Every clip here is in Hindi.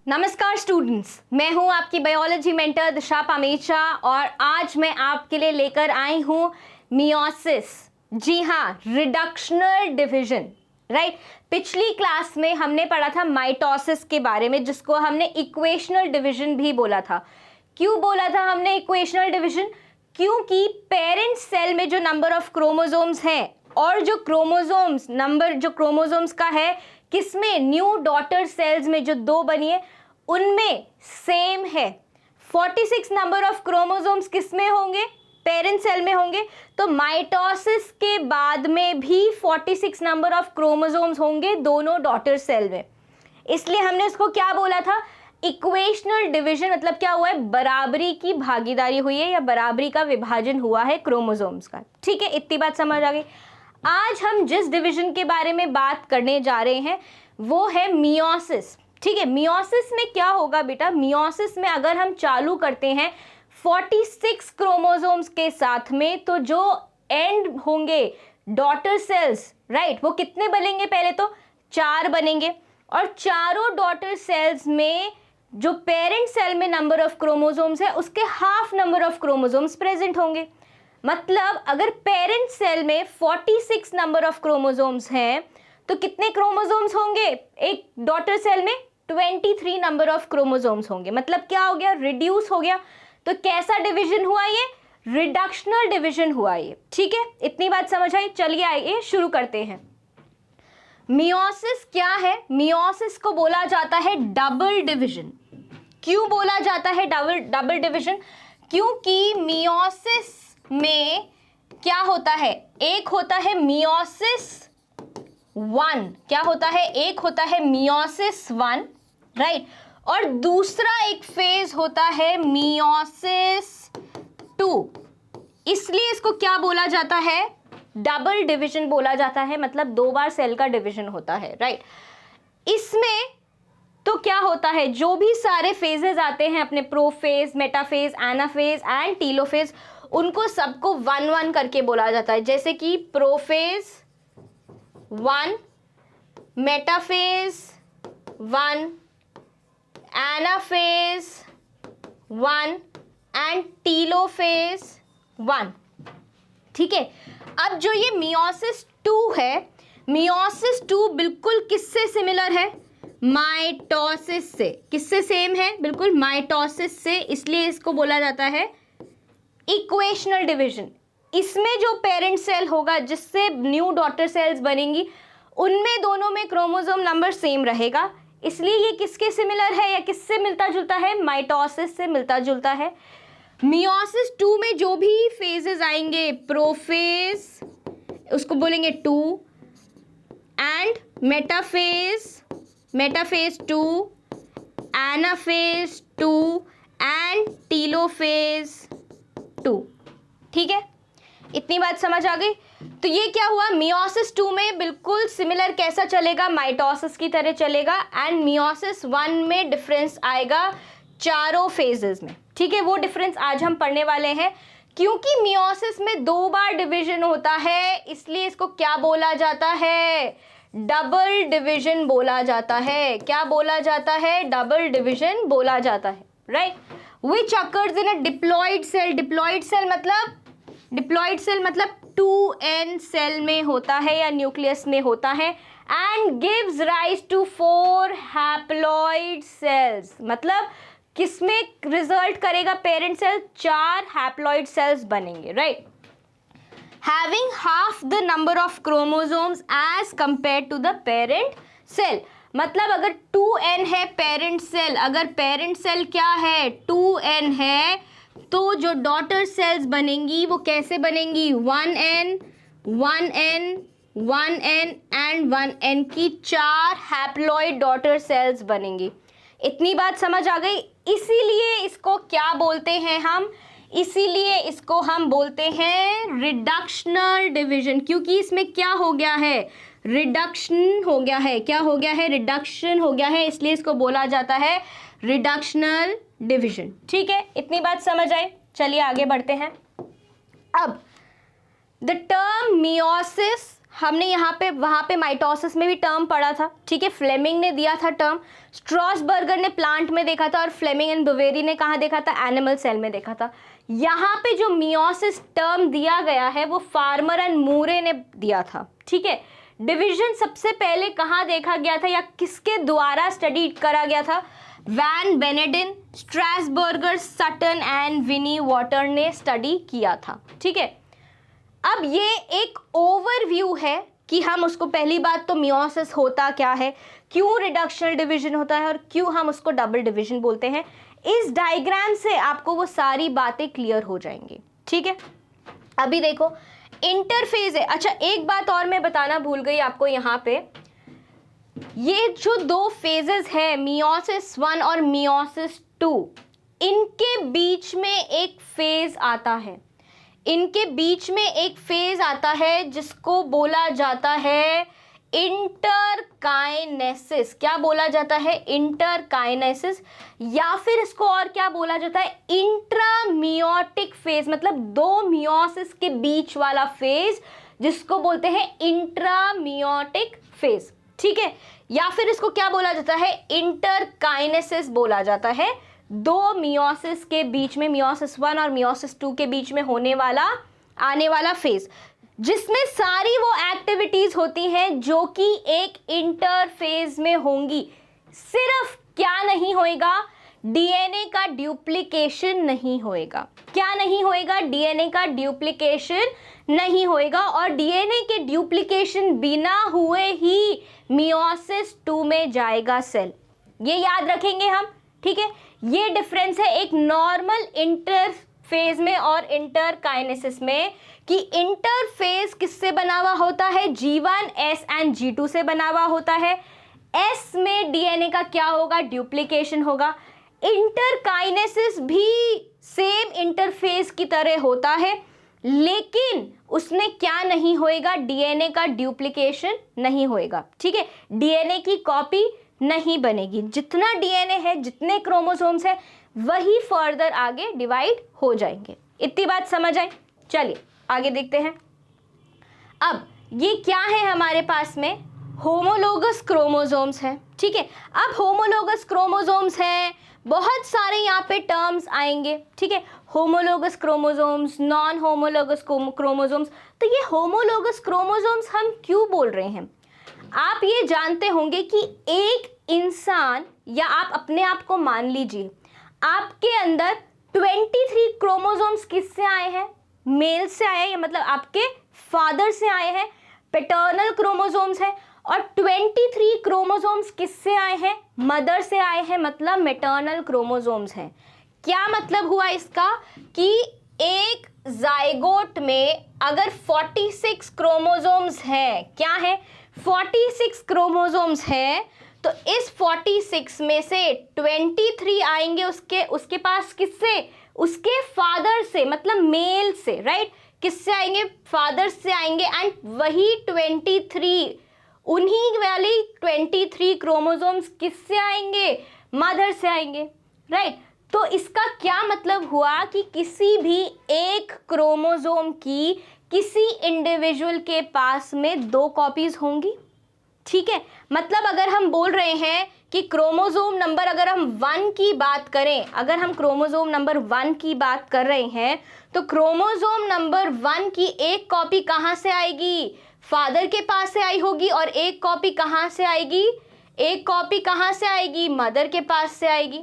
नमस्कार स्टूडेंट्स, मैं हूं आपकी बायोलॉजी मेंटर दिशा पामेचा और आज मैं आपके लिए लेकर आई हूं मियोसिस। जी हाँ, रिडक्शनल डिवीजन। राइट, पिछली क्लास में हमने पढ़ा था माइटोसिस के बारे में, जिसको हमने इक्वेशनल डिवीजन भी बोला था। क्यों बोला था हमने इक्वेशनल डिवीजन? क्योंकि पेरेंट सेल में जो नंबर ऑफ क्रोमोसोम्स हैं और जो क्रोमोसोम्स नंबर जो क्रोमोसोम्स का है किसमें, न्यू डॉटर सेल्स में जो दो बनी है उनमें सेम है। 46 नंबर ऑफ क्रोमोसोम्स किसमें होंगे, पेरेंट सेल में होंगे। तो माइटोसिस के बाद में भी 46 नंबर ऑफ क्रोमोसोम्स होंगे दोनों डॉटर सेल में। इसलिए हमने इसको क्या बोला था, इक्वेशनल डिवीजन। मतलब क्या हुआ है, बराबरी की भागीदारी हुई है या बराबरी का विभाजन हुआ है क्रोमोसोम्स का। ठीक है, इतनी बात समझ आ गई। आज हम जिस डिवीजन के बारे में बात करने जा रहे हैं वो है मियोसिस। ठीक है, मियोसिस में क्या होगा बेटा, मियोसिस में अगर हम चालू करते हैं 46 क्रोमोसोम्स के साथ में, तो जो एंड होंगे डॉटर सेल्स, राइट, वो कितने बनेंगे, पहले तो 4 बनेंगे। और चारों डॉटर सेल्स में जो पेरेंट सेल में नंबर ऑफ क्रोमोसोम्स है उसके half number of chromosomes present होंगे। मतलब अगर पेरेंट सेल में 46 नंबर ऑफ क्रोमोसोम्स हैं तो कितने क्रोमोसोम्स होंगे एक डॉटर सेल में, 23 नंबर ऑफ क्रोमोसोम्स होंगे। मतलब क्या हो गया, रिड्यूस हो गया। तो कैसा डिवीजन हुआ ये, रिडक्शनल डिवीजन हुआ ये। ठीक है, इतनी बात समझ आई। चलिए आइए शुरू करते हैं। मियोसिस क्या है, मियोसिस को बोला जाता है डबल डिवीजन। क्यों बोला जाता है डबल डिवीजन? क्योंकि मियोसिस में क्या होता है, एक होता है मियोसिस 1, क्या होता है, एक होता है मियोसिस 1, राइट, और दूसरा एक फेज होता है मियोसिस 2। इसलिए इसको क्या बोला जाता है, डबल डिवीजन बोला जाता है। मतलब 2 बार सेल का डिवीजन होता है, राइट। इसमें तो क्या होता है, जो भी सारे फेजेस आते हैं अपने prophase, metaphase, anaphase and telophase, उनको सबको 1-1 करके बोला जाता है। जैसे कि prophase 1, metaphase 1, anaphase 1 and telophase 1। ठीक है, अब जो ये मियोसिस 2 है, मियोसिस 2 बिल्कुल किससे सिमिलर है, माइटोसिस से। किससे सेम है, बिल्कुल माइटोसिस से। इसलिए इसको बोला जाता है इक्वेशनल डिवीजन। इसमें जो पेरेंट सेल होगा जिससे न्यू डॉटर सेल्स बनेंगी, उनमें दोनों में क्रोमोसोम नंबर सेम रहेगा। इसलिए ये किसके सिमिलर है या किससे मिलता जुलता है, माइटोसिस से मिलता जुलता है। मियोसिस 2 में जो भी फेजेस आएंगे, प्रोफेज उसको बोलेंगे 2, and metaphase 2, anaphase 2 and telophase 2। ठीक है, इतनी बात समझ आ गई। तो ये क्या हुआ, मियोसिस 2 में बिल्कुल सिमिलर कैसा चलेगा, माइटोसिस की तरह चलेगा। एंड मियोसिस 1 में डिफरेंस आएगा चारों फेजेस में। ठीक है, वो डिफरेंस आज हम पढ़ने वाले हैं। क्योंकि मियोसिस में 2 बार डिवीजन होता है, इसलिए इसको क्या बोला जाता है, डबल डिवीजन बोला जाता है। क्या बोला जाता है, डबल डिवीजन बोला जाता है, right. Which occurs in a diploid cell, diploid cell मतलब 2n सेल में होता है या न्यूक्लियस में होता है। And gives rise to 4 haploid cells. मतलब किसमें रिजल्ट करेगा, पेरेंट सेल 4 हैप्लॉइड सेल्स बनेंगे, right. Having half the number of chromosomes as compare to the parent cell. मतलब अगर 2n है पेरेंट सेल, अगर पेरेंट सेल क्या है 2n है, तो जो डॉटर सेल्स बनेंगी वो कैसे बनेंगी, 1n 1n 1n and 1n की 4 हैप्लॉइड डॉटर सेल्स बनेंगी। इतनी बात समझ आ गई। इसीलिए इसको क्या बोलते हैं हम, इसीलिए इसको हम बोलते हैं रिडक्शनल डिवीजन। क्योंकि इसमें क्या हो गया है, रिडक्शन हो गया है। क्या हो गया है, रिडक्शन हो गया है, इसलिए इसको बोला जाता है रिडक्शनल डिवीजन। ठीक है, इतनी बात समझ आए। चलिए आगे बढ़ते हैं। अब द टर्म मियोसिस हमने यहाँ पे वहाँ पे माइटोसिस में भी टर्म पढ़ा था, ठीक है, फ्लेमिंग ने दिया था टर्म, स्ट्रॉसबर्गर ने प्लांट में देखा था और फ्लेमिंग एंड बोवेरी ने कहाँ देखा था, एनिमल सेल में देखा था। यहाँ पे जो मियोसिस टर्म दिया गया है वो फार्मर एंड मूरे ने दिया था, ठीक है। डिवीजन सबसे पहले कहाँ देखा गया था या किसके द्वारा स्टडी करा गया था, Van Beneden, Strasburger, Sutton and Winiwarter ने स्टडी किया था, ठीक है। अब ये एक ओवरव्यू है कि हम उसको, पहली बात तो मियोसिस होता क्या है, क्यों रिडक्शनल डिवीजन होता है और क्यों हम उसको डबल डिवीजन बोलते हैं। इस डायग्राम से आपको वो सारी बातें क्लियर हो जाएंगी, ठीक है। अभी देखो इंटरफेज है। अच्छा एक बात और मैं बताना भूल गई आपको, यहाँ पे ये जो दो फेजेस है मियोसिस 1 और मियोसिस 2, इनके बीच में एक फेज आता है, इनके बीच में एक फेज आता है जिसको बोला जाता है इंटरकाइनेसिस। क्या बोला जाता है, इंटरकाइनेसिस, या फिर इसको और क्या बोला जाता है, इंट्रामियोटिक फेज, मतलब दो मियोसिस के बीच वाला फेज जिसको बोलते हैं इंट्रामियोटिक फेज, ठीक है। या फिर इसको क्या बोला जाता है, इंटरकाइनेसिस बोला जाता है। दो मियोसिस के बीच में, मियोसिस 1 और मियोसिस 2 के बीच में होने वाला, आने वाला फेज, जिसमें सारी वो एक्टिविटीज होती हैं जो कि एक इंटरफेज में होंगी। सिर्फ क्या नहीं होएगा, डीएनए का ड्यूप्लीकेशन नहीं होएगा। क्या नहीं होएगा, डीएनए का ड्यूप्लीकेशन नहीं होएगा, और डीएनए के ड्यूप्लीकेशन बिना हुए ही मियोसिस 2 में जाएगा सेल। ये याद रखेंगे हम, ठीक है। ये डिफरेंस है एक नॉर्मल इंटरफेज में और इंटरकाइनेसिस में, कि इंटरफेज किससे बना हुआ होता है, G1, S एंड G2 से बना हुआ होता है। S में डीएनए का क्या होगा, ड्यूप्लीकेशन होगा। इंटरकाइनेसिस भी सेम इंटरफेज की तरह होता है, लेकिन उसमें क्या नहीं होएगा, डीएनए का ड्यूप्लीकेशन नहीं होएगा, ठीक है। डीएनए की कॉपी नहीं बनेगी। जितना डीएनए है, जितने क्रोमोसोम्स है, वही फर्दर आगे डिवाइड हो जाएंगे। इतनी बात समझ आई। चलिए आगे देखते हैं। अब ये क्या है हमारे पास में, होमोलोगस क्रोमोसोम्स है, ठीक है। अब होमोलोगस क्रोमोसोम्स हैं, बहुत सारे यहाँ पे टर्म्स आएंगे, ठीक है। Homologous chromosomes, non homologous chromosomes. तो ये होमोलोगस क्रोमोसोम्स हम क्यों बोल रहे हैं, आप ये जानते होंगे कि एक इंसान, या आप अपने आप को मान लीजिए, आपके अंदर 23 क्रोमोसोम्स किससे आए हैं, मेल से आए हैं, मतलब आपके फादर से आए हैं, पैटर्नल क्रोमोसोम्स है। और 23 क्रोमोसोम्स किससे आए हैं, मदर से आए हैं, मतलब मैटर्नल क्रोमोसोम्स हैं। क्या मतलब हुआ इसका, कि एक जाइगोट में अगर 46 क्रोमोसोम्स हैं, क्या है, 46 क्रोमोसोम्स हैं, तो इस 46 में से 23 आएंगे उसके पास, किससे, उसके फादर से, मतलब मेल से, राइट। किससे आएंगे, फादर से आएंगे। एंड वही 23, उन्हीं वाली 23 क्रोमोसोम्स किससे आएंगे, मदर से आएंगे, राइट। तो इसका क्या मतलब हुआ कि किसी भी एक क्रोमोसोम की किसी इंडिविजुअल के पास में 2 कॉपीज होंगी, ठीक है। मतलब अगर हम बोल रहे हैं कि क्रोमोसोम नंबर, अगर हम 1 की बात करें, अगर हम क्रोमोसोम नंबर 1 की बात कर रहे हैं, तो क्रोमोसोम नंबर 1 की एक कॉपी कहाँ से आएगी, फादर के पास से आई होगी, और एक कॉपी कहाँ से आएगी, एक कॉपी कहाँ से आएगी, मदर के पास से आएगी,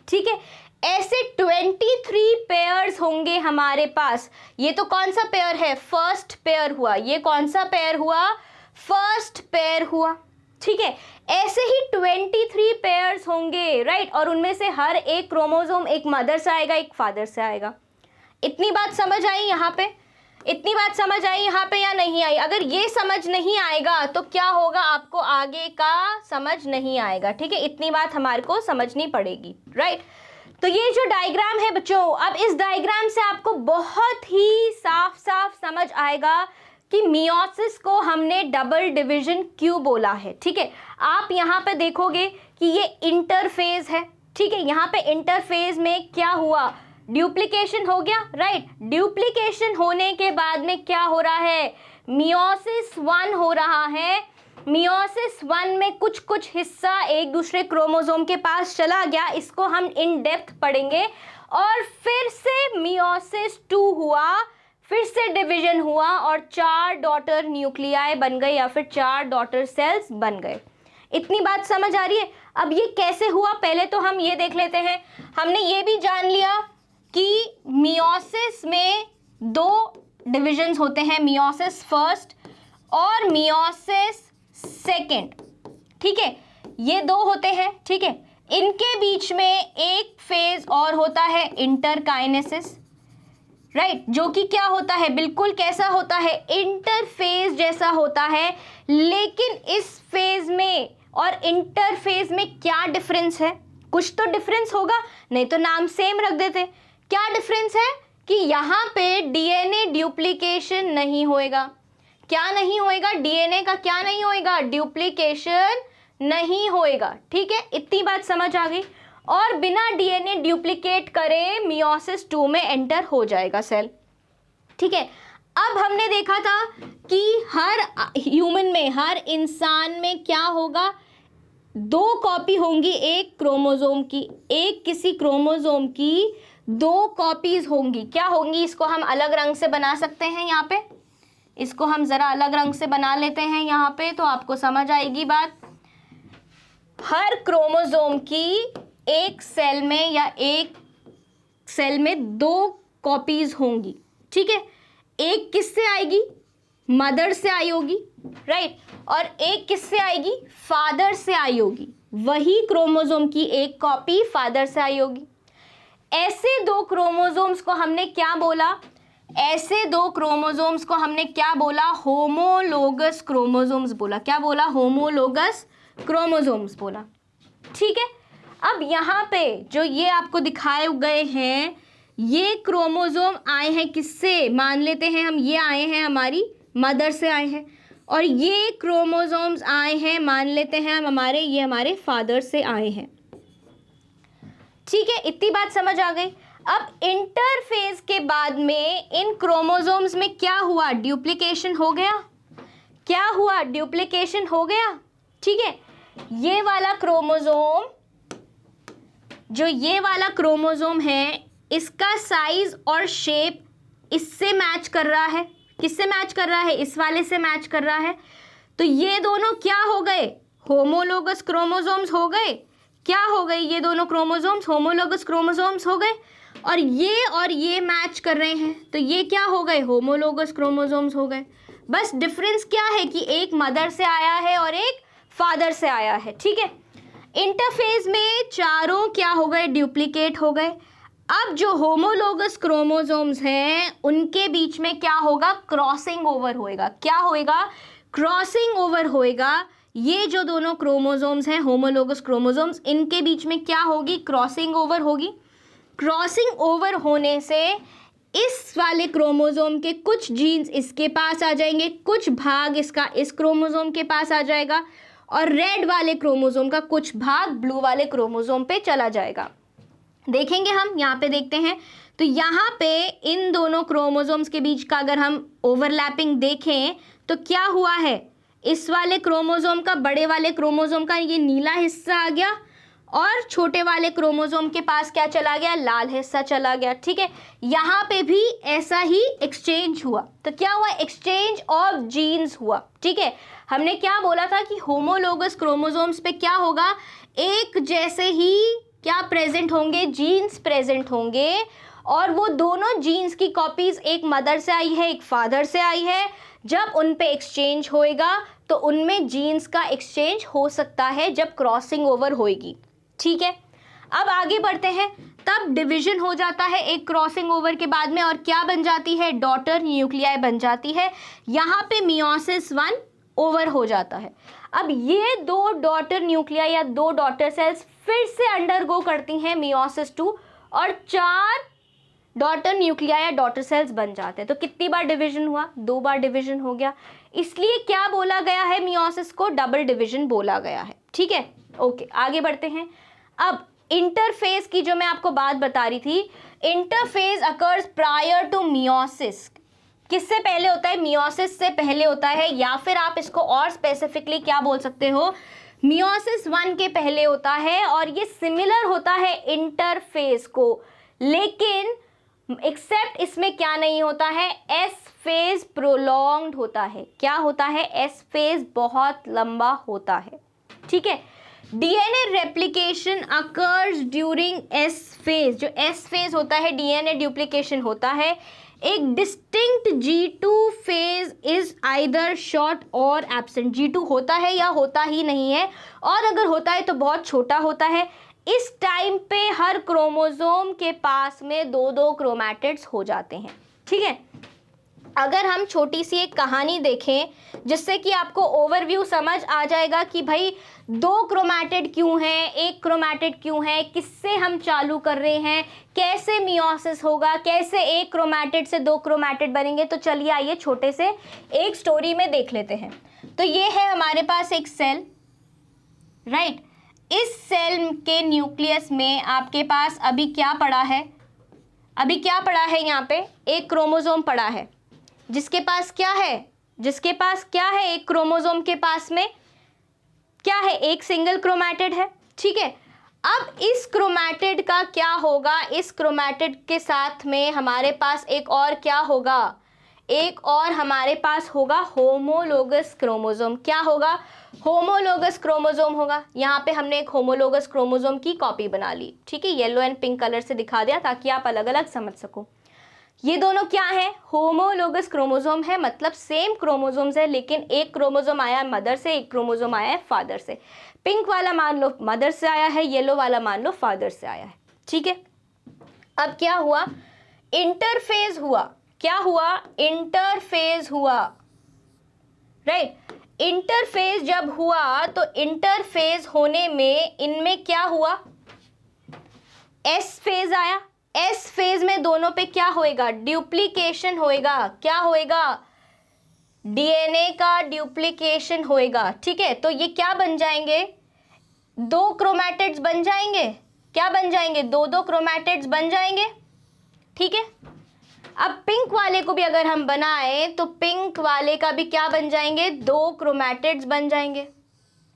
ठीक है। ऐसे 23 पेयर्स होंगे हमारे पास। ये तो कौन सा पेयर है, फर्स्ट पेयर हुआ। ये कौन सा पेयर हुआ, फर्स्ट पेयर हुआ, ठीक है। ऐसे ही 23 पेयर्स होंगे, राइट। और उनमें से हर एक क्रोमोसोम एक मदर से आएगा, एक फादर से आएगा। इतनी बात समझ आई यहाँ पे, इतनी बात समझ आई यहाँ पे या नहीं आई। अगर ये समझ नहीं आएगा तो क्या होगा, आपको आगे का समझ नहीं आएगा, ठीक है। इतनी बात हमारे को समझनी पड़ेगी, राइट। तो ये जो डायग्राम है बच्चों, अब इस डायग्राम से आपको बहुत ही साफ साफ समझ आएगा कि मियोसिस को हमने डबल डिवीजन क्यों बोला है, ठीक है। आप यहाँ पे देखोगे कि ये इंटरफेज है, ठीक है। यहाँ पे इंटरफेज में क्या हुआ, ड्यूप्लीकेशन हो गया, राइट। ड्यूप्लीकेशन होने के बाद में क्या हो रहा है, मियोसिस 1 हो रहा है। मियोसिस 1 में कुछ कुछ हिस्सा एक दूसरे क्रोमोसोम के पास चला गया, इसको हम इन डेप्थ पढ़ेंगे। और फिर से मियोसिस 2 हुआ, फिर से डिवीजन हुआ और 4 डॉटर न्यूक्लियाई बन गए या फिर 4 डॉटर सेल्स बन गए। इतनी बात समझ आ रही है? अब ये कैसे हुआ, पहले तो हम ये देख लेते हैं। हमने ये भी जान लिया कि मियोसिस में 2 डिविजन्स होते हैं, मियोसिस फर्स्ट और मियोसिस सेकेंड। ठीक है, ये 2 होते हैं। ठीक है, इनके बीच में एक फेज और होता है इंटरकाइनेसिस, राइट, जो कि क्या होता है, बिल्कुल कैसा होता है, इंटरफेज जैसा होता है। लेकिन इस फेज में और इंटरफेज में क्या डिफरेंस है? कुछ तो डिफरेंस होगा, नहीं तो नाम सेम रख देते। क्या डिफरेंस है कि यहाँ पे डीएनए ड्यूप्लीकेशन नहीं होएगा। क्या नहीं होएगा? डीएनए का क्या नहीं होएगा? ड्यूप्लीकेशन नहीं होएगा। ठीक है, इतनी बात समझ आ गई। और बिना डीएनए ड्यूप्लीकेट करे मियोसिस 2 में एंटर हो जाएगा सेल। ठीक है, अब हमने देखा था कि हर ह्यूमन में, हर इंसान में क्या होगा, 2 कॉपी होंगी एक क्रोमोसोम की, एक किसी क्रोमोसोम की 2 कॉपीज होंगी। क्या होंगी, इसको हम अलग रंग से बना सकते हैं। यहाँ पे इसको हम जरा अलग रंग से बना लेते हैं यहाँ पे, तो आपको समझ आएगी बात। हर क्रोमोसोम की एक सेल में या एक सेल में 2 कॉपीज होंगी। ठीक है, एक किससे आएगी, मदर से आई होगी, राइट, और एक किससे आएगी, फादर से आई होगी। वही क्रोमोसोम की एक कॉपी फादर से आई होगी। ऐसे 2 क्रोमोसोम्स को हमने क्या बोला, ऐसे 2 क्रोमोसोम्स को हमने क्या बोला, होमोलोगस क्रोमोसोम्स बोला। क्या बोला? होमोलोगस क्रोमोसोम्स बोला। ठीक है, अब यहाँ पे जो ये आपको दिखाए गए हैं, ये क्रोमोसोम आए हैं किससे, मान लेते हैं हम ये आए हैं हमारी मदर से आए हैं, और ये क्रोमोसोम्स आए हैं, मान लेते हैं हम हमारे, ये हमारे फादर से आए हैं। ठीक है, इतनी बात समझ आ गई। अब इंटरफेज के बाद में इन क्रोमोसोम्स में क्या हुआ, ड्यूप्लीकेशन हो गया। क्या हुआ, ड्यूप्लीकेशन हो गया। ठीक है, ये वाला क्रोमोसोम, जो ये वाला क्रोमोसोम है, इसका साइज और शेप इससे मैच कर रहा है। किससे मैच कर रहा है? इस वाले से मैच कर रहा है। तो ये दोनों क्या हो गए, होमोलोगस क्रोमोसोम्स हो गए। क्या हो गए, ये दोनों क्रोमोसोम्स होमोलोगस क्रोमोसोम्स हो गए। और ये मैच कर रहे हैं, तो ये क्या हो गए, होमोलोगस क्रोमोसोम्स हो गए। बस डिफरेंस क्या है कि एक मदर से आया है और एक फादर से आया है। ठीक है, इंटरफेज में चारों क्या हो गए, डुप्लीकेट हो गए। अब जो होमोलोगस क्रोमोसोम्स हैं उनके बीच में क्या होगा, क्रॉसिंग ओवर होएगा। क्या होएगा, क्रॉसिंग ओवर होएगा। ये जो दोनों क्रोमोसोम्स हैं होमोलोगस क्रोमोसोम्स, इनके बीच में क्या होगी, क्रॉसिंग ओवर होगी। क्रॉसिंग ओवर होने से इस वाले क्रोमोसोम के कुछ जीन्स इसके पास आ जाएंगे, कुछ भाग इसका इस क्रोमोसोम के पास आ जाएगा, और रेड वाले क्रोमोसोम का कुछ भाग ब्लू वाले क्रोमोसोम पे चला जाएगा। देखेंगे हम, यहाँ पे देखते हैं। तो यहाँ पे इन दोनों क्रोमोसोम्स के बीच का अगर हम ओवरलैपिंग देखें तो क्या हुआ है, इस वाले क्रोमोसोम का, बड़े वाले क्रोमोसोम का ये नीला हिस्सा आ गया, और छोटे वाले क्रोमोसोम के पास क्या चला गया, लाल हिस्सा चला गया। ठीक है, यहाँ पे भी ऐसा ही एक्सचेंज हुआ। तो क्या हुआ, एक्सचेंज ऑफ जीन्स हुआ। ठीक है, हमने क्या बोला था कि होमोलोगस क्रोमोसोम्स पे क्या होगा, एक जैसे ही क्या प्रेजेंट होंगे, जीन्स प्रेजेंट होंगे, और वो दोनों जीन्स की कॉपीज एक मदर से आई है, एक फादर से आई है। जब उन पे एक्सचेंज होएगा तो उनमें जीन्स का एक्सचेंज हो सकता है जब क्रॉसिंग ओवर होएगी। ठीक है, अब आगे बढ़ते हैं। तब डिवीजन हो जाता है एक क्रॉसिंग ओवर के बाद में, और क्या बन जाती है, डॉटर न्यूक्लियाई बन जाती है। यहाँ पे मियोसिस 1 ओवर हो जाता है। अब ये 2 डॉटर न्यूक्लियाई या 2 डॉटर सेल्स फिर से अंडरगो करती हैं मियोसिस 2, और 4 डॉटर न्यूक्लियाई या डॉटर सेल्स बन जाते हैं। तो कितनी बार डिवीजन हुआ, 2 बार डिवीजन हो गया। इसलिए क्या बोला गया है, मियोसिस को डबल डिवीजन बोला गया है। ठीक है, ओके, आगे बढ़ते हैं। अब इंटरफेज की जो मैं आपको बात बता रही थी, interphase occurs prior to meiosis. किससे पहले होता है? मियोसिस से पहले होता है, या फिर आप इसको और स्पेसिफिकली क्या बोल सकते हो, मियोसिस 1 के पहले होता है, और ये सिमिलर होता है इंटरफेज को, लेकिन एक्सेप्ट इसमें क्या नहीं होता है, एस फेज प्रोलॉन्ग्ड होता है। क्या होता है? एस फेज बहुत लंबा होता है। ठीक है, DNA replication occurs during S phase. जो एस फेज होता है डीएनए डुप्लीकेशन होता है। एक distinct G2 phase is either short और एब्सेंट। G2 होता है या होता ही नहीं है, और अगर होता है तो बहुत छोटा होता है। इस टाइम पे हर क्रोमोसोम के पास में 2-2 क्रोमैटिड्स हो जाते हैं। ठीक है, अगर हम छोटी सी एक कहानी देखें जिससे कि आपको ओवरव्यू समझ आ जाएगा कि भाई 2 क्रोमैटिड क्यों हैं, 1 क्रोमैटिड क्यों है, किससे हम चालू कर रहे हैं, कैसे मियोसिस होगा, कैसे 1 क्रोमैटिड से 2 क्रोमैटिड बनेंगे। तो चलिए आइए छोटे से एक स्टोरी में देख लेते हैं। तो ये है हमारे पास एक सेल, राइट। इस सेल के न्यूक्लियस में आपके पास अभी क्या पड़ा है? अभी क्या पड़ा है? यहाँ पे एक क्रोमोसोम पड़ा है, जिसके पास क्या है? जिसके पास क्या है? एक क्रोमोसोम के पास में क्या है? एक सिंगल क्रोमैटिड है। ठीक है, अब इस क्रोमैटिड का क्या होगा? इस क्रोमैटिड के साथ में हमारे पास एक और क्या होगा? एक और हमारे पास होगा होमोलोगस क्रोमोसोम। क्या होगा? होमोलोगस क्रोमोसोम होगा। यहाँ पे हमने एक होमोलोगस क्रोमोसोम की कॉपी बना ली। ठीक है, येलो एंड पिंक कलर से दिखा दिया ताकि आप अलग अलग समझ सको। ये दोनों क्या है? होमोलोगस क्रोमोसोम है, मतलब सेम क्रोमोसोम्स है, लेकिन एक क्रोमोसोम आया है मदर से, एक क्रोमोसोम आया है फादर से। पिंक वाला मान लो मदर से आया है, येलो वाला मान लो फादर से आया है। ठीक है, अब क्या हुआ? इंटरफेज हुआ। क्या हुआ? इंटरफेज हुआ, राइट। इंटरफेज जब हुआ तो इंटरफेज होने में इनमें क्या हुआ? एस फेज आया। एस फेज में दोनों पे क्या होएगा? ड्यूप्लीकेशन होएगा। क्या होएगा? डीएनए का ड्यूप्लीकेशन होएगा। ठीक है, तो ये क्या बन जाएंगे? 2 क्रोमैटिड्स बन जाएंगे। क्या बन जाएंगे? 2-2 क्रोमैटिड्स बन जाएंगे। ठीक है, अब पिंक वाले को भी अगर हम बनाएं तो पिंक वाले का भी क्या बन जाएंगे? 2 क्रोमैटिड्स बन जाएंगे,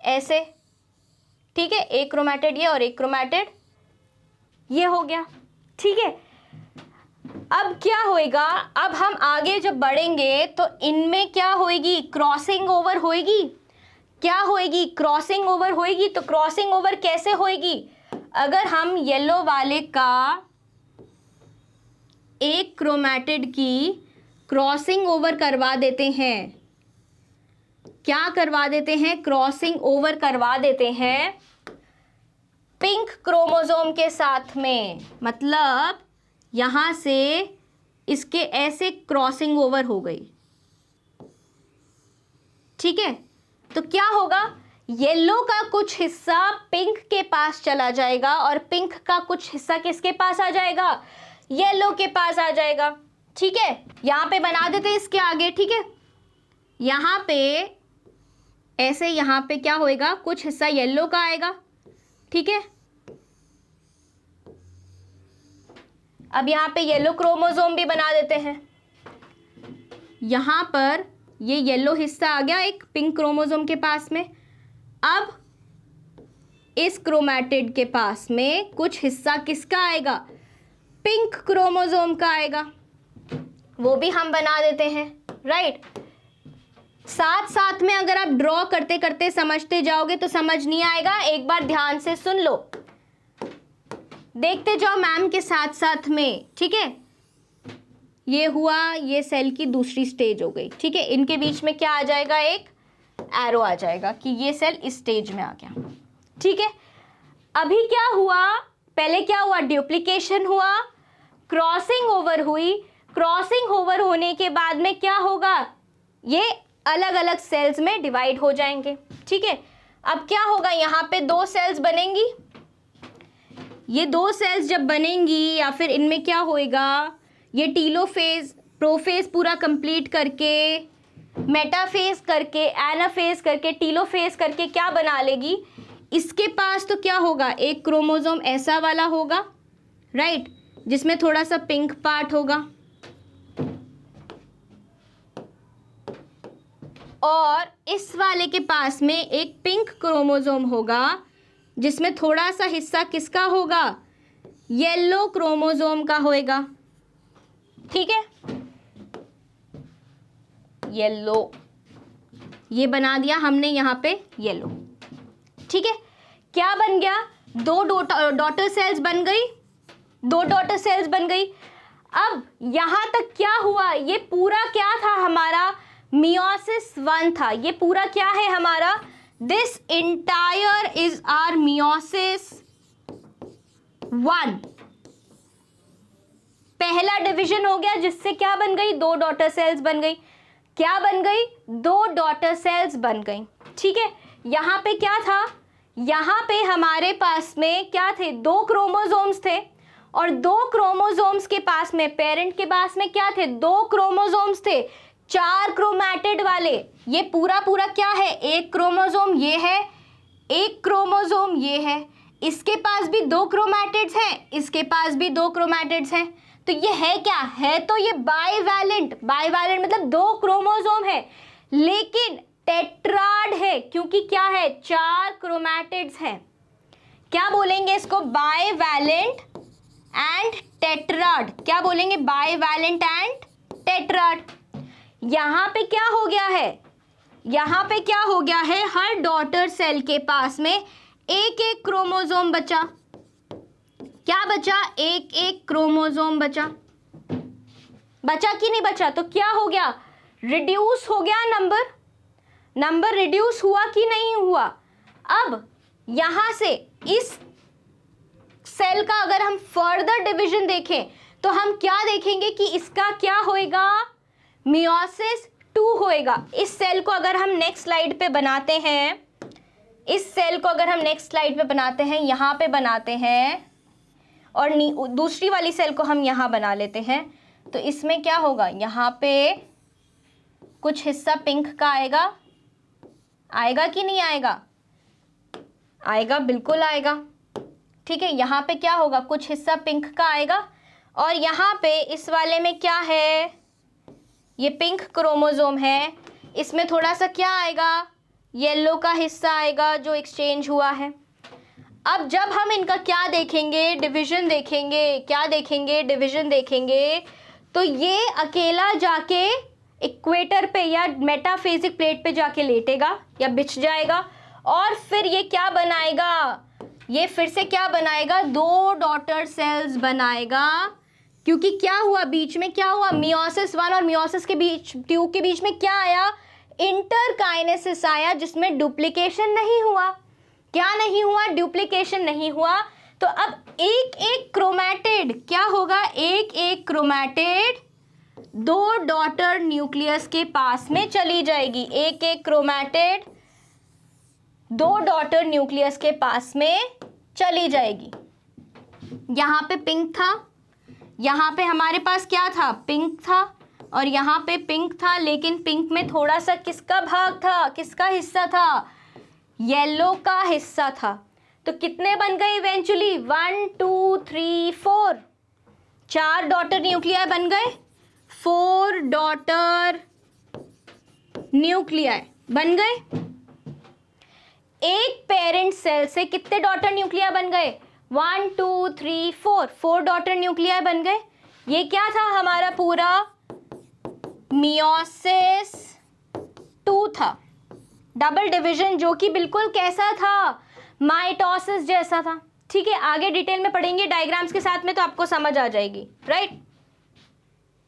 ऐसे। ठीक है, एक क्रोमैटिड ये और एक क्रोमैटिड ये हो गया। ठीक है, अब क्या होएगा? अब हम आगे जब बढ़ेंगे तो इनमें क्या होएगी? क्रॉसिंग ओवर होएगी। क्या होएगी? क्रॉसिंग ओवर होएगी। तो क्रॉसिंग ओवर कैसे होएगी? अगर हम येलो वाले का एक क्रोमैटिड की क्रॉसिंग ओवर करवा देते हैं, क्या करवा देते हैं? क्रॉसिंग ओवर करवा देते हैं पिंक क्रोमोसोम के साथ में, मतलब यहां से इसके ऐसे क्रॉसिंग ओवर हो गई। ठीक है, तो क्या होगा? येलो का कुछ हिस्सा पिंक के पास चला जाएगा और पिंक का कुछ हिस्सा किसके पास आ जाएगा? येलो के पास आ जाएगा। ठीक है, यहां पे बना देते हैं इसके आगे। ठीक है, यहां पे ऐसे, यहां पे क्या होएगा? कुछ हिस्सा येलो का आएगा। ठीक है, अब यहां पे येलो क्रोमोसोम भी बना देते हैं। यहां पर ये येलो हिस्सा आ गया एक पिंक क्रोमोसोम के पास में। अब इस क्रोमैटिड के पास में कुछ हिस्सा किसका आएगा? पिंक क्रोमोसोम का आएगा, वो भी हम बना देते हैं, राइट। साथ साथ में अगर आप ड्रॉ करते करते समझते जाओगे तो समझ नहीं आएगा। एक बार ध्यान से सुन लो, देखते जाओ मैम के साथ साथ में। ठीक है, ये हुआ, ये सेल की दूसरी स्टेज हो गई। ठीक है, इनके बीच में क्या आ जाएगा? एक एरो आ जाएगा कि ये सेल इस स्टेज में आ गया। ठीक है, अभी क्या हुआ? पहले क्या हुआ? ड्यूप्लीकेशन हुआ, क्रॉसिंग ओवर हुई। क्रॉसिंग ओवर होने के बाद में क्या होगा? ये अलग अलग सेल्स में डिवाइड हो जाएंगे। ठीक है, अब क्या होगा? यहाँ पे 2 सेल्स बनेंगी। ये 2 सेल्स जब बनेंगी या फिर इनमें क्या होएगा? ये टीलोफेज प्रोफेज पूरा कंप्लीट करके, मेटाफेज करके, एनाफेज करके, टीलोफेज करके क्या बना लेगी? इसके पास तो क्या होगा? एक क्रोमोसोम ऐसा वाला होगा, राइट, जिसमें थोड़ा सा पिंक पार्ट होगा। और इस वाले के पास में एक पिंक क्रोमोसोम होगा जिसमें थोड़ा सा हिस्सा किसका होगा, येलो क्रोमोसोम का होएगा। ठीक है, येलो, ये बना दिया हमने यहाँ पे येलो। ठीक है, क्या बन गया, दो डॉटर सेल्स बन गई, दो डॉटर सेल्स बन गई। अब यहां तक क्या हुआ, ये पूरा क्या था हमारा, मियोसिस 1 था। ये पूरा क्या है हमारा, this entire is our meiosis 1। पहला डिवीजन हो गया जिससे क्या बन गई, दो डॉटर सेल्स बन गई। क्या बन गई, दो डॉटर सेल्स बन गई। ठीक है, यहां पे क्या था, यहां पे हमारे पास में क्या थे, दो क्रोमोसोम्स थे और दो क्रोमोसोम्स के पास में, पेरेंट के पास में क्या थे, दो क्रोमोसोम्स थे, 4 क्रोमैटिड वाले। ये पूरा पूरा क्या है, एक क्रोमोसोम ये है, एक क्रोमोसोम ये है, इसके पास भी दो क्रोमैटिड्स हैं, इसके पास भी दो क्रोमैटिड्स हैं। तो ये है क्या है, तो ये बाइवैलेंट, बाइवैलेंट मतलब दो क्रोमोसोम है लेकिन टेट्राड है, क्योंकि क्या है, 4 क्रोमैटिड्स हैं। क्या बोलेंगे इसको, बाइवैलेंट एंड टेट्राड। क्या बोलेंगे, बाइवैलेंट एंड टेट्राड। यहां पे क्या हो गया है, यहां पे क्या हो गया है, हर डॉटर सेल के पास में एक एक क्रोमोसोम बचा। क्या बचा, एक एक क्रोमोसोम बचा। बचा कि नहीं बचा, तो क्या हो गया, रिड्यूस हो गया नंबर, नंबर रिड्यूस हुआ कि नहीं हुआ। अब यहां से इस सेल का अगर हम फर्दर डिवीजन देखें तो हम क्या देखेंगे कि इसका क्या होएगा, मियोसिस 2 होएगा। इस सेल को अगर हम नेक्स्ट स्लाइड पे बनाते हैं, इस सेल को अगर हम नेक्स्ट स्लाइड पे बनाते हैं, यहां पे बनाते हैं और दूसरी वाली सेल को हम यहां बना लेते हैं, तो इसमें क्या होगा, यहां पे कुछ हिस्सा पिंक का आएगा, आएगा कि नहीं आएगा, आएगा, बिल्कुल आएगा। ठीक है, यहाँ पे क्या होगा, कुछ हिस्सा पिंक का आएगा और यहाँ पे इस वाले में क्या है, ये पिंक क्रोमोसोम है, इसमें थोड़ा सा क्या आएगा, येलो का हिस्सा आएगा जो एक्सचेंज हुआ है। अब जब हम इनका क्या देखेंगे, डिवीजन देखेंगे, क्या देखेंगे, डिवीजन देखेंगे, तो ये अकेला जाके इक्वेटर पे या मेटाफेजिक प्लेट पे जाके लेटेगा या बिछ जाएगा और फिर ये क्या बनाएगा, ये फिर से क्या बनाएगा, दो डॉटर सेल्स बनाएगा। क्योंकि क्या हुआ, बीच में क्या हुआ, मियोसिस 1 और मियोसिस के बीच, 2 के बीच में क्या आया, इंटरकाइनेसिस आया, जिसमें डुप्लीकेशन नहीं हुआ। क्या नहीं हुआ, डुप्लीकेशन नहीं हुआ। तो अब एक एक क्रोमैटिड क्या होगा, एक एक क्रोमैटिड दो डॉटर न्यूक्लियस के पास में चली जाएगी। एक एक क्रोमैटिड दो डॉटर न्यूक्लियस के पास में चली जाएगी। यहां पे पिंक था, यहां पे हमारे पास क्या था, पिंक था और यहां पे पिंक था, लेकिन पिंक में थोड़ा सा किसका भाग था, किसका हिस्सा था, येलो का हिस्सा था। तो कितने बन गए इवेंचुअली, 1 2 3 4, 4 डॉटर न्यूक्लियाई बन गए, 4 डॉटर न्यूक्लियाई बन गए। एक पेरेंट सेल से कितने डॉटर न्यूक्लियाई बन गए, 1 2 3 4, 4 डॉटर न्यूक्लियाई बन गए। ये क्या था हमारा पूरा मियोसिस 2 था, डबल डिवीजन, जो कि बिल्कुल कैसा था, माइटोसिस जैसा था। ठीक है, आगे डिटेल में पढ़ेंगे डायग्राम्स के साथ में तो आपको समझ आ जाएगी, राइट।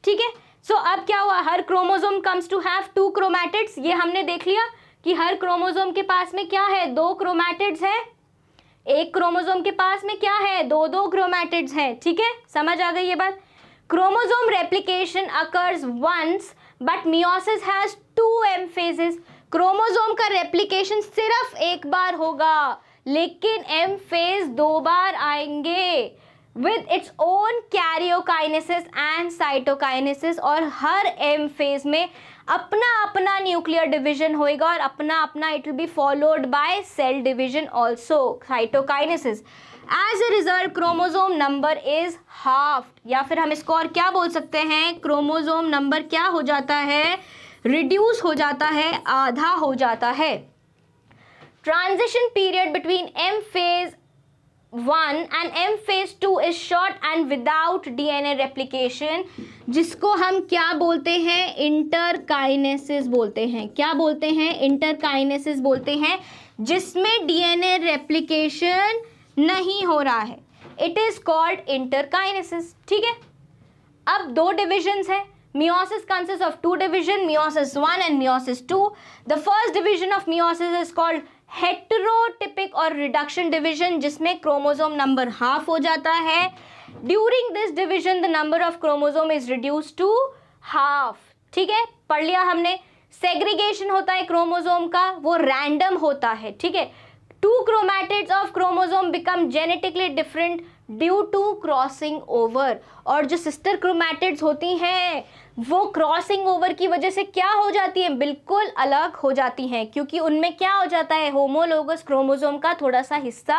ठीक है, सो अब क्या हुआ, हर chromosome comes to have 2 chromatids. ये हमने देख लिया कि हर क्रोमोसोम के पास में क्या है, 2 क्रोमैटिड्स है। एक क्रोमोसोम के पास में क्या है, 2 क्रोमैटिड्स हैं। ठीक है, समझ आ गई ये बात। Chromosome replication occurs once but meiosis has 2 M phases। Chromosome का रेप्लिकेशन सिर्फ एक बार होगा, लेकिन M फेज 2 बार आएंगे with its own karyokinesis and cytokinesis। और हर M फेज में अपना अपना न्यूक्लियर डिवीजन होएगा और अपना अपना it will be followed by cell division also, cytokinesis। As a result chromosome number is half, या फिर हम इसको और क्या बोल सकते हैं, क्रोमोसोम नंबर क्या हो जाता है, रिड्यूस हो जाता है, आधा हो जाता है। Transition period between M phase 1 and M phase 2 is short and without DNA replication, जिसको हम क्या बोलते हैं, इंटरकाइनेसिस बोलते हैं। क्या बोलते हैं, इंटरकाइनेसिस बोलते हैं, जिसमें डीएनए रेप्लिकेशन नहीं हो रहा है। It is called interkinesis. ठीक है, अब दो डिविजन्स है। Meiosis consists of two division, meiosis 1 and meiosis 2. The first division of meiosis is called heterotypic or reduction division, जिसमें क्रोमोसोम नंबर हाफ हो जाता है। During this division the number of chromosome is reduced to half। ठीक है, पढ़ लिया हमने। सेग्रीगेशन होता है क्रोमोसोम का, वो रैंडम होता है। ठीक है, two chromatids of chromosome become genetically different due to crossing over, और जो सिस्टर क्रोमैटिड्स होती हैं वो क्रॉसिंग ओवर की वजह से क्या हो जाती हैं, बिल्कुल अलग हो जाती हैं, क्योंकि उनमें क्या हो जाता है, होमोलोगस क्रोमोसोम का थोड़ा सा हिस्सा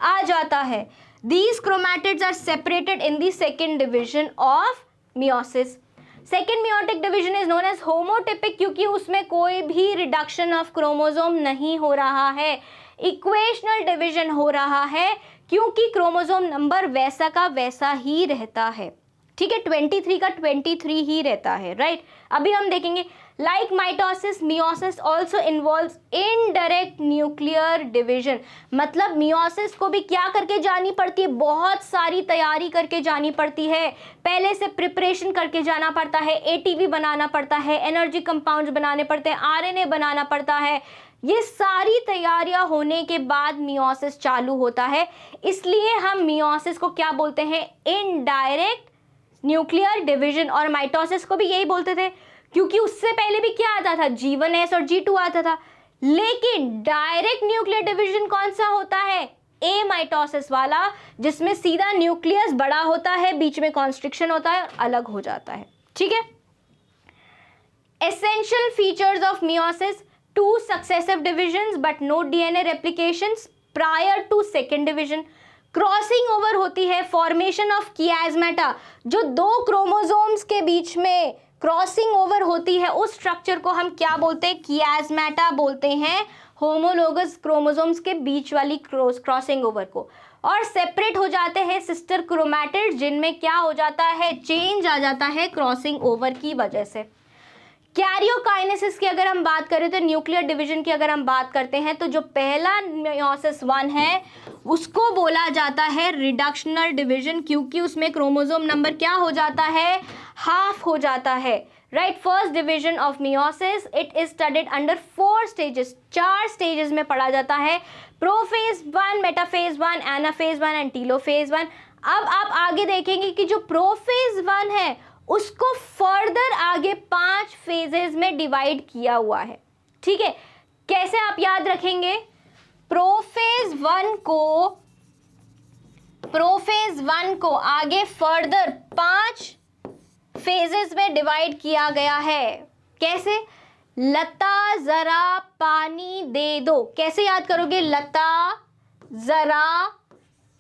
आ जाता है। These chromatids are separated in the second division of meiosis. Second meiotic division is known as homotypic, क्योंकि उसमें कोई भी रिडक्शन ऑफ क्रोमोसोम नहीं हो रहा है। इक्वेशनल डिविजन हो रहा है, क्योंकि क्रोमोसोम नंबर वैसा का वैसा ही रहता है। ठीक है, 23 का 23 ही रहता है। राइट, अभी हम देखेंगे like mitosis meiosis also involves indirect nuclear division. मतलब मियोसिस को भी क्या करके जानी पड़ती है, बहुत सारी तैयारी करके जानी पड़ती है। पहले से प्रिपरेशन करके जाना पड़ता है, एटीपी बनाना पड़ता है, एनर्जी कंपाउंड्स बनाने पड़ते हैं, आरएनए बनाना पड़ता है। ये सारी तैयारियां होने के बाद मियोसिस चालू होता है। इसलिए हम मियोसिस को क्या बोलते हैं, इनडायरेक्ट न्यूक्लियर डिवीजन। और माइटोसिस को भी यही बोलते थे, क्योंकि उससे पहले भी क्या आता था, G1s और G2 आता था। लेकिन डायरेक्ट न्यूक्लियर डिवीजन कौन सा होता है, ए माइटोसिस वाला, जिसमें सीधा न्यूक्लियस बड़ा होता है, बीच में कॉन्स्ट्रिक्शन होता है और अलग हो जाता है। ठीक है, essential features of meiosis, two successive divisions but no DNA replications prior to second division। Crossing over होती है, फॉर्मेशन ऑफ कियास्मेटा, जो दो क्रोमोसोम्स के बीच में क्रॉसिंग ओवर होती है, उस स्ट्रक्चर को हम क्या बोलते हैं, कियास्मेटा बोलते हैं, होमोलोगस क्रोमोसोम्स के बीच वाली क्रॉसिंग ओवर को। और सेपरेट हो जाते हैं सिस्टर क्रोमैटिड्स, जिनमें क्या हो जाता है, चेंज आ जाता है क्रॉसिंग ओवर की वजह से। कैरियोकाइनेसिस की अगर हम बात करें तो न्यूक्लियर डिवीजन की अगर हम बात करते हैं तो जो पहला मियोसिस 1 है उसको बोला जाता है रिडक्शनल डिवीजन, क्योंकि उसमें क्रोमोसोम नंबर क्या हो जाता है, हाफ हो जाता है। Right, first division of meiosis it is studied under 4 stages, 4 stages में पढ़ा जाता है, prophase 1, metaphase 1, anaphase 1 and telophase 1। अब आप आगे देखेंगे कि जो प्रोफेज 1 है उसको फर्दर आगे 5 फेजेस में डिवाइड किया हुआ है। ठीक है, कैसे आप याद रखेंगे, प्रोफेज 1 को आगे फर्दर 5 फेजेस में डिवाइड किया गया है। कैसे, लता जरा पानी दे दो, कैसे याद करोगे, लता जरा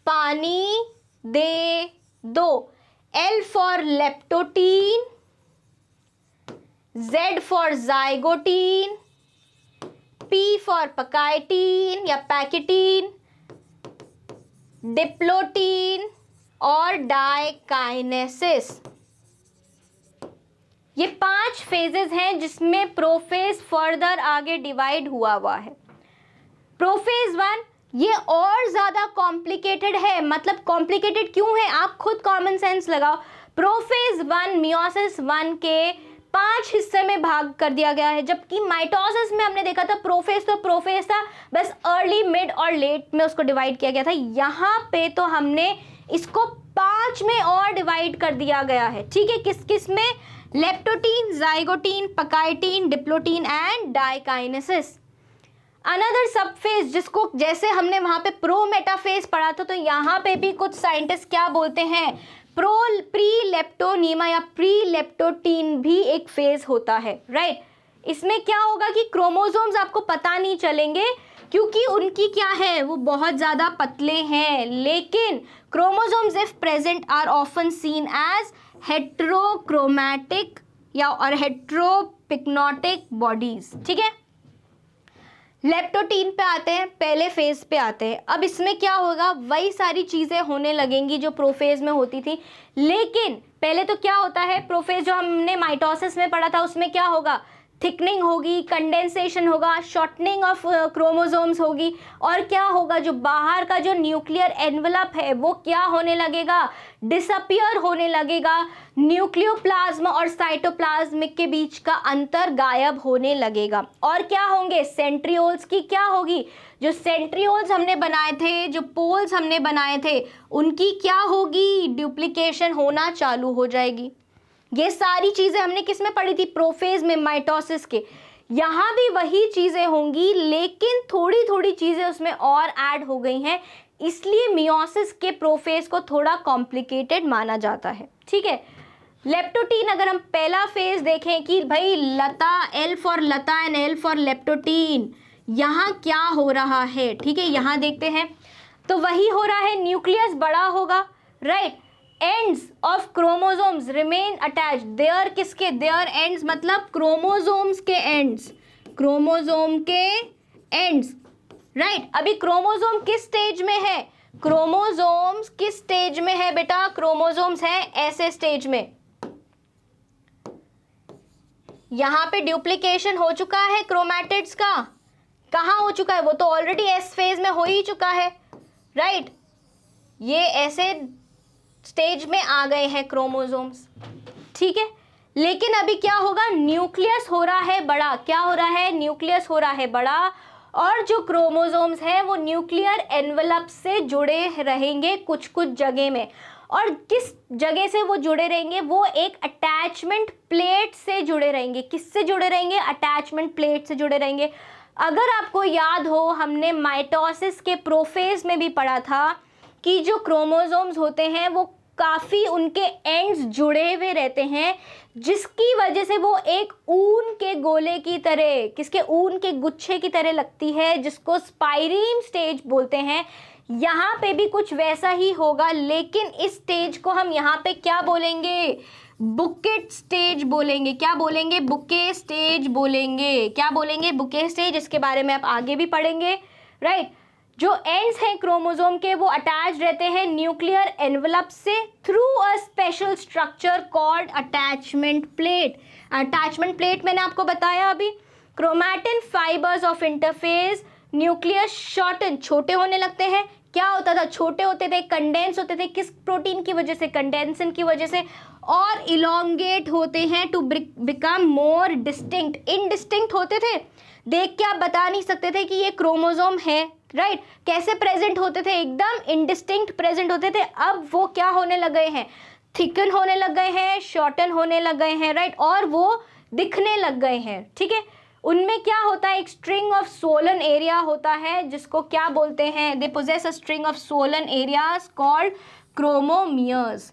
पानी दे दो। L for leptotene, Z for zygotine, P for pachytine या पैकेटीन, डिप्लोटीन और डाइकाइनेसिस। ये 5 फेजेस हैं जिसमें प्रोफेज फर्दर आगे डिवाइड हुआ है। प्रोफेज 1 ये और ज्यादा कॉम्प्लिकेटेड है। मतलब कॉम्प्लिकेटेड क्यों है, आप खुद कॉमन सेंस लगाओ। प्रोफेज 1 मियोसिस 1 के 5 हिस्से में भाग कर दिया गया है, जबकि माइटोसिस में हमने देखा था प्रोफेज तो प्रोफेज था, बस अर्ली, मिड और लेट में उसको डिवाइड किया गया था। यहाँ पे तो हमने इसको 5 में और डिवाइड कर दिया गया है। ठीक है, किस किस में, leptotene, zygotene, pachytene, diplotene and diakinesis. Another sub phase, जिसको जैसे हमने वहां पे प्रो मेटाफेज पढ़ा था, तो यहाँ पे भी कुछ साइंटिस्ट क्या बोलते हैं, प्री लेप्टोनीमा या प्री लेप्टोटीन भी एक फेज होता है। राइट, इसमें क्या होगा कि क्रोमोसोम्स आपको पता नहीं चलेंगे, क्योंकि उनकी क्या है, वो बहुत ज़्यादा पतले हैं। लेकिन chromosomes if present are often seen as heterochromatic या और हेट्रो पिक्नोटिक बॉडीज। ठीक है, लेप्टोटीन पे आते हैं, पहले फेज पे आते हैं। अब इसमें क्या होगा, वही सारी चीजें होने लगेंगी जो प्रोफेज में होती थी, लेकिन पहले तो क्या होता है, प्रोफेज जो हमने माइटोसिस में पढ़ा था उसमें क्या होगा, थिकनिंग होगी, कंडेंसेशन होगा, शॉर्टनिंग ऑफ क्रोमोसोम्स होगी, और क्या होगा, जो बाहर का जो न्यूक्लियर एनवलप है वो क्या होने लगेगा, डिसअपियर होने लगेगा। न्यूक्लियोप्लाज्म और साइटोप्लाज्म के बीच का अंतर गायब होने लगेगा। और क्या होंगे, सेंट्रियोल्स की क्या होगी, जो सेंट्रियोल्स हमने बनाए थे, जो पोल्स हमने बनाए थे, उनकी क्या होगी, डुप्लीकेशन होना चालू हो जाएगी। ये सारी चीजें हमने किस में पढ़ी थी, प्रोफेज में, माइटोसिस के। यहां भी वही चीजें होंगी, लेकिन थोड़ी थोड़ी चीजें उसमें और ऐड हो गई हैं, इसलिए मियोसिस के प्रोफेज को थोड़ा कॉम्प्लिकेटेड माना जाता है। ठीक है, लेप्टोटीन अगर हम पहला फेज देखें कि भाई Lata, L for Lata and L for leptotene, यहाँ क्या हो रहा है। ठीक है, यहाँ देखते हैं तो वही हो रहा है, न्यूक्लियस बड़ा होगा, right, ends of chromosomes remain attached, their किसके, देयर एंड्स मतलब क्रोमोसोम्स के एंड्स, क्रोमोसोम के एंड्स, राइट। अभी क्रोमोसोम किस स्टेज में है, क्रोमोसोम्स किस स्टेज में है बेटा, क्रोमोसोम्स है ऐसे स्टेज में, यहां पे डुप्लीकेशन हो चुका है क्रोमैटिड्स का, कहां हो चुका है, वो तो ऑलरेडी एस फेज में हो ही चुका है, राइट, ये ऐसे स्टेज में आ गए हैं क्रोमोसोम्स। ठीक है, लेकिन अभी क्या होगा, न्यूक्लियस हो रहा है बड़ा, क्या हो रहा है, न्यूक्लियस हो रहा है बड़ा, और जो क्रोमोसोम्स हैं वो न्यूक्लियर एनवलप से जुड़े रहेंगे कुछ कुछ जगह में, और किस जगह से वो जुड़े रहेंगे, वो एक अटैचमेंट प्लेट से जुड़े रहेंगे। किससे जुड़े रहेंगे, अटैचमेंट प्लेट से जुड़े रहेंगे। अगर आपको याद हो, हमने माइटोसिस के प्रोफेज में भी पढ़ा था कि जो क्रोमोसोम्स होते हैं वो काफ़ी उनके एंड्स जुड़े हुए रहते हैं, जिसकी वजह से वो एक ऊन के गोले की तरह, किसके, ऊन के गुच्छे की तरह लगती है, जिसको स्पाइरीम स्टेज बोलते हैं। यहाँ पे भी कुछ वैसा ही होगा, लेकिन इस स्टेज को हम यहाँ पे क्या बोलेंगे, बुकेट स्टेज बोलेंगे। क्या बोलेंगे, बुके स्टेज बोलेंगे। क्या बोलेंगे, बुके स्टेज। इसके बारे में आप आगे भी पढ़ेंगे, राइट। जो एंड्स हैं क्रोमोसोम के वो अटैच रहते हैं न्यूक्लियर एनवलप से through a special structure called attachment plate. Attachment plate मैंने आपको बताया अभी। Chromatin fibres of interface nucleus shorten, छोटे होने लगते हैं। क्या होता था, छोटे होते थे, कंडेंस होते थे, किस प्रोटीन की वजह से, कंडेंसन की वजह से, और इलोंगेट होते हैं to become more distinct. Indistinct होते थे, देख के आप बता नहीं सकते थे कि ये क्रोमोसोम है, राइट। कैसे प्रेजेंट होते थे, एकदम इनडिस्टिंक्ट प्रेजेंट होते थे। अब वो क्या होने लग गए हैं, थिकन होने लग गए हैं, शॉर्टन होने लग गए हैं, राइट, और वो दिखने लग गए हैं। ठीक है, उनमें क्या होता है, एक स्ट्रिंग ऑफ सोलन एरिया होता है, जिसको क्या बोलते हैं, they possess a string of swollen areas called chromomeres.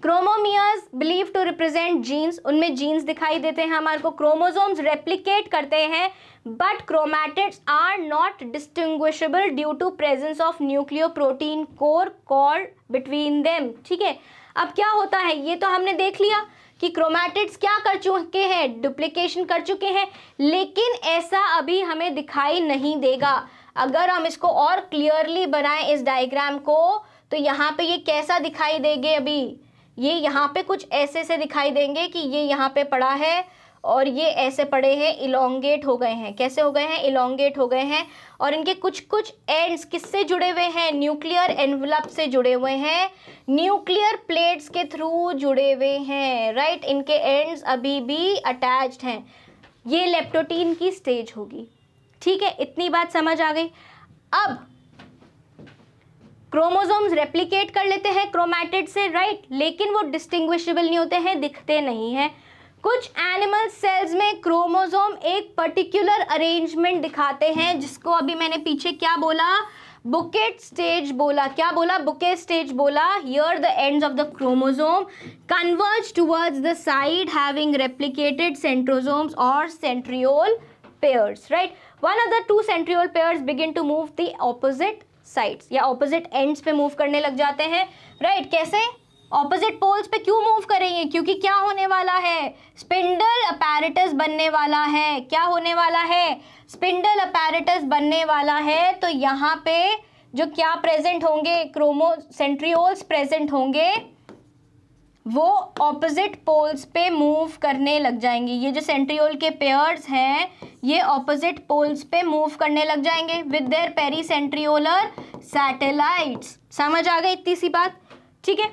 Chromomeres believe to represent genes, उनमें जीन्स दिखाई देते हैं हमारे को। क्रोमोसोम्स रेप्लिकेट करते हैं, but chromatids are not distinguishable due to presence of nucleoprotein core called between them. ठीक है, अब क्या होता है, ये तो हमने देख लिया कि क्रोमैटिड्स क्या कर चुके हैं, डुप्लीकेशन कर चुके हैं, लेकिन ऐसा अभी हमें दिखाई नहीं देगा। अगर हम इसको और क्लियरली बनाएं इस डायग्राम को, तो यहाँ पे ये कैसा दिखाई देंगे, अभी ये यहाँ पे कुछ ऐसे से दिखाई देंगे कि ये यहाँ पे पड़ा है और ये ऐसे पड़े हैं, इलोंगेट हो गए हैं। कैसे हो गए हैं, इलोंगेट हो गए हैं, और इनके कुछ कुछ एंड्स किससे जुड़े हुए हैं, न्यूक्लियर एनवलप से जुड़े हुए हैं, न्यूक्लियर प्लेट्स के थ्रू जुड़े हुए हैं, राइट। इनके एंड्स अभी भी अटैच्ड हैं। ये लेप्टोटीन की स्टेज होगी। ठीक है, इतनी बात समझ आ गई। अब क्रोमोसोम्स रेप्लिकेट कर लेते हैं क्रोमैटिड से, राइट, लेकिन वो डिस्टिंग्विशेबल नहीं होते हैं, दिखते नहीं हैं। कुछ एनिमल सेल्स में क्रोमोसोम एक पर्टिकुलर अरेंजमेंट दिखाते हैं, जिसको अभी मैंने पीछे क्या बोला, बुकेट स्टेज बोला। क्या बोला, बुकेट स्टेज बोला। Here the ends of the chromosome converge towards the side having replicated centrosomes और centriole pairs, right. One of the two centriole pairs begin to move the opposite sides, या ऑपोजिट एंड्स पे मूव करने लग जाते हैं, राइट। कैसे, ऑपोजिट पोल्स पे क्यों मूव करेंगे? क्योंकि क्या होने वाला है? स्पिंडल अपैरेटस बनने वाला है। क्या होने वाला है? स्पिंडल अपैरेटस बनने वाला है। तो यहाँ पे जो क्या प्रेजेंट होंगे? सेंट्रियोल्स प्रेजेंट होंगे, वो ऑपोजिट पोल्स पे मूव करने लग जाएंगे। ये जो सेंट्रियोल के पेयर्स हैं ये ऑपोजिट पोल्स पे मूव करने लग जाएंगे विद देयर पेरीसेंट्रियोलर सैटेलाइट्स। समझ आ गई इतनी सी बात? ठीक है।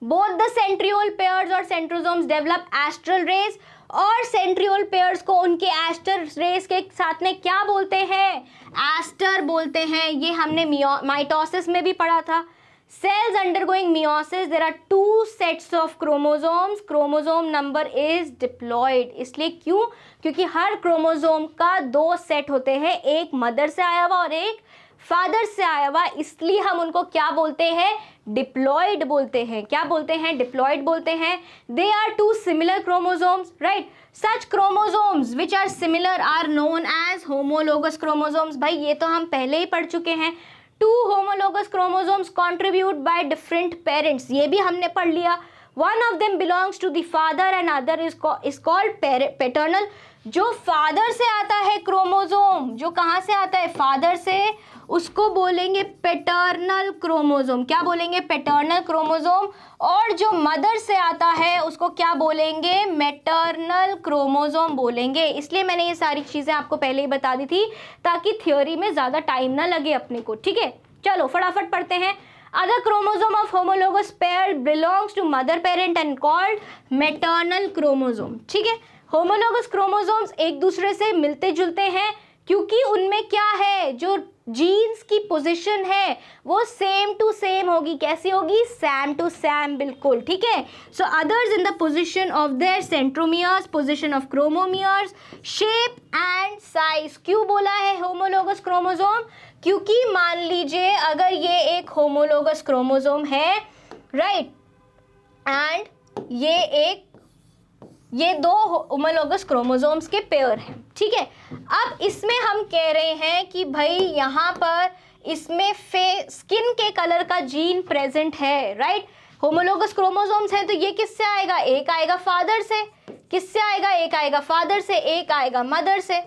बोथ द सेंट्रियोल पेयर्स और सेंट्रोसोम्स डेवलप एस्ट्रल रेज, और सेंट्रियोल पेयर्स को उनके एस्टर रेज के साथ में क्या बोलते हैं? एस्टर बोलते हैं। ये हमने माइटोसिस में भी पढ़ा था। Cells undergoing meiosis, there are two sets of chromosomes. Chromosome number is diploid. इसलिए क्यों? क्योंकि हर क्रोमोसोम का 2 सेट होते हैं, एक मदर से आया हुआ और एक फादर से आया हुआ, इसलिए हम उनको क्या बोलते हैं? डिप्लॉइड बोलते हैं। क्या बोलते हैं? डिप्लॉइड बोलते हैं। They are two similar chromosomes, right? Such chromosomes which are similar are known as homologous chromosomes. भाई ये तो हम पहले ही पढ़ चुके हैं। Two homologous chromosomes contribute by different parents. ये भी हमने पढ़ लिया। One of them belongs to the father and other is called paternal. जो फादर से आता है क्रोमोसोम, जो कहाँ से आता है? फादर से, उसको बोलेंगे पैटर्नल क्रोमोसोम। क्या बोलेंगे? Paternal chromosome. और जो मदर से आता है उसको क्या बोलेंगे? मैटर्नल क्रोमोसोम बोलेंगे। इसलिए मैंने ये सारी चीज़ें आपको पहले ही बता दी थी ताकि थ्योरी में ज़्यादा टाइम ना लगे अपने को। ठीक है, चलो फटाफट पढ़ते हैं। Other chromosome of homologous pair belongs to mother parent and called maternal chromosome. ठीक है, होमोलोगस क्रोमोसोम्स एक दूसरे से मिलते जुलते हैं क्योंकि उनमें क्या है? जो जीन्स की पोजीशन है वो सेम टू सेम होगी। कैसी होगी? सैम टू सैम, बिल्कुल। ठीक है। So others in the position of their centromeres, position of chromomeres, shape and size. क्यों बोला है होमोलोगस क्रोमोसोम? क्योंकि मान लीजिए अगर ये एक होमोलोगस क्रोमोसोम है, राइट, एंड ये 2 होमोलोगस क्रोमोसोम्स के पेयर हैं। ठीक है। अब इसमें हम कह रहे हैं कि भाई यहाँ पर इसमें स्किन के कलर का जीन प्रेजेंट है, राइट। होमोलोगस क्रोमोसोम्स हैं तो ये किससे आएगा? एक आएगा फादर से। किससे आएगा? एक आएगा फादर से, एक आएगा मदर से।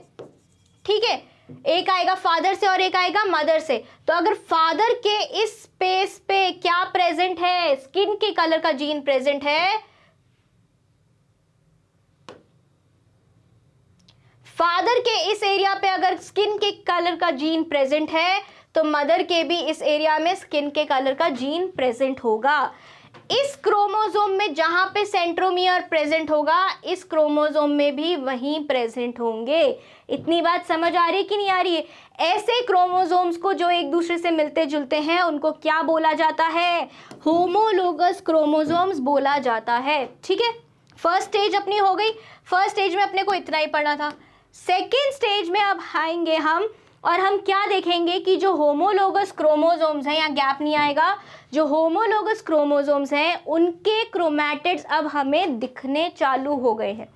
ठीक है, एक आएगा फादर से और एक आएगा मदर से। तो अगर फादर के इस स्पेस पे क्या प्रेजेंट है? स्किन के कलर का जीन प्रेजेंट है। फादर के इस एरिया पे अगर स्किन के कलर का जीन प्रेजेंट है तो मदर के भी इस एरिया में स्किन के कलर का जीन प्रेजेंट होगा। इस क्रोमोसोम में जहां पे सेंट्रोमियर प्रेजेंट होगा, इस क्रोमोसोम में भी वहीं प्रेजेंट होंगे। इतनी बात समझ आ रही है कि नहीं आ रही है? ऐसे क्रोमोसोम्स को जो एक दूसरे से मिलते जुलते हैं उनको क्या बोला जाता है? होमोलोगस क्रोमोसोम्स बोला जाता है। ठीक है, फर्स्ट स्टेज अपनी हो गई। फर्स्ट स्टेज में अपने को इतना ही पढ़ना था। सेकेंड स्टेज में अब आएंगे हम और हम क्या देखेंगे कि जो होमोलोगस क्रोमोसोम्स हैं, यहाँ गैप नहीं आएगा, जो होमोलोगस क्रोमोसोम्स हैं उनके क्रोमैटिड्स अब हमें दिखने चालू हो गए हैं।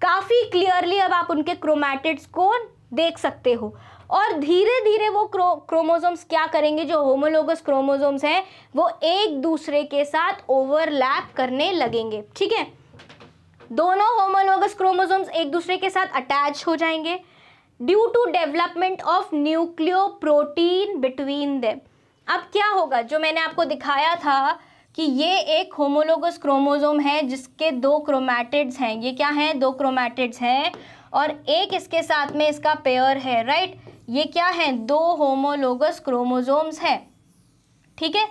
काफ़ी क्लियरली अब आप उनके क्रोमैटिड्स को देख सकते हो और धीरे धीरे वो क्रोमोसोम्स क्या करेंगे? जो होमोलोगस क्रोमोसोम्स हैं वो एक दूसरे के साथ ओवरलैप करने लगेंगे। ठीक है, दोनों होमोलोगस क्रोमोसोम्स एक दूसरे के साथ अटैच हो जाएंगे due to development of nucleoprotein between them. अब क्या होगा? जो मैंने आपको दिखाया था कि ये एक होमोलोगस क्रोमोसोम है जिसके 2 क्रोमैटिड्स हैं। ये क्या हैं? 2 क्रोमैटिड्स हैं और एक इसके साथ में इसका पेयर है, राइट। ये क्या है? 2 होमोलोगस क्रोमोसोम्स हैं। ठीक है,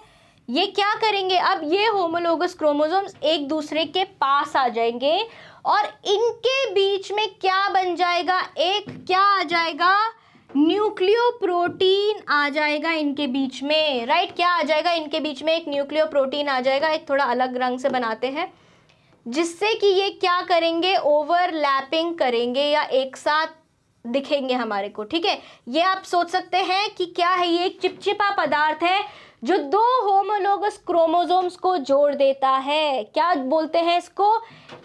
ये क्या करेंगे? अब ये होमोलोगस क्रोमोसोम्स एक दूसरे के पास आ जाएंगे और इनके बीच में क्या बन जाएगा? एक क्या आ जाएगा? न्यूक्लियोप्रोटीन आ जाएगा इनके बीच में, राइट। क्या आ जाएगा? इनके बीच में एक न्यूक्लियोप्रोटीन आ जाएगा। एक थोड़ा अलग रंग से बनाते हैं जिससे कि ये क्या करेंगे? ओवरलैपिंग करेंगे या एक साथ दिखेंगे हमारे को। ठीक है, ये आप सोच सकते हैं कि क्या है? ये एक चिपचिपा पदार्थ है जो 2 होमोलोगस क्रोमोसोम्स को जोड़ देता है। क्या बोलते हैं इसको?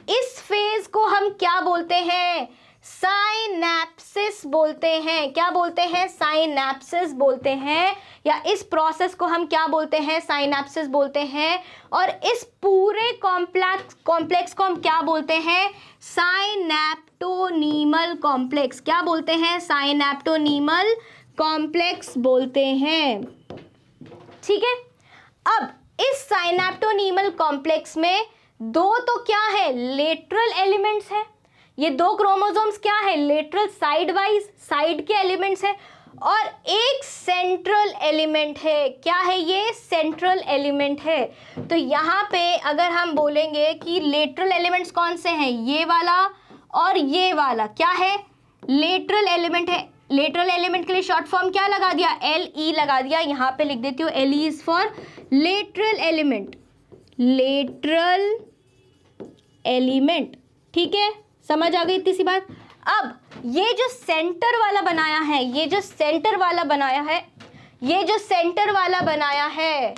इस फेज को हम क्या बोलते हैं? साइनैप्सिस बोलते हैं। क्या बोलते हैं? साइनैप्सिस बोलते हैं, या इस प्रोसेस को हम क्या बोलते हैं? साइनैप्सिस बोलते हैं। और इस पूरे कॉम्प्लेक्स को हम क्या बोलते हैं? साइनैप्टोनीमल कॉम्प्लेक्स। क्या बोलते हैं? साइनैप्टोनीमल कॉम्प्लेक्स बोलते हैं। ठीक है, अब इस साइनैप्टोनीमल कॉम्प्लेक्स में दो तो क्या है? लेटरल एलिमेंट्स है। ये दो क्रोमोसोम्स क्या है? लेटरल, साइड वाइज, साइड के एलिमेंट्स है। और एक सेंट्रल एलिमेंट है। क्या है ये? सेंट्रल एलिमेंट है। तो यहाँ पे अगर हम बोलेंगे कि लेटरल एलिमेंट्स कौन से हैं, ये वाला और ये वाला क्या है? लेटरल एलिमेंट है। लेटरल एलिमेंट के लिए शॉर्ट फॉर्म क्या लगा दिया? LE लगा दिया। यहाँ पे लिख देती हूँ LE is for lateral element. Lateral element, ठीक है, समझ आ गई इतनी सी बात। अब ये जो सेंटर वाला बनाया है, ये जो सेंटर वाला बनाया है, ये जो सेंटर वाला बनाया है,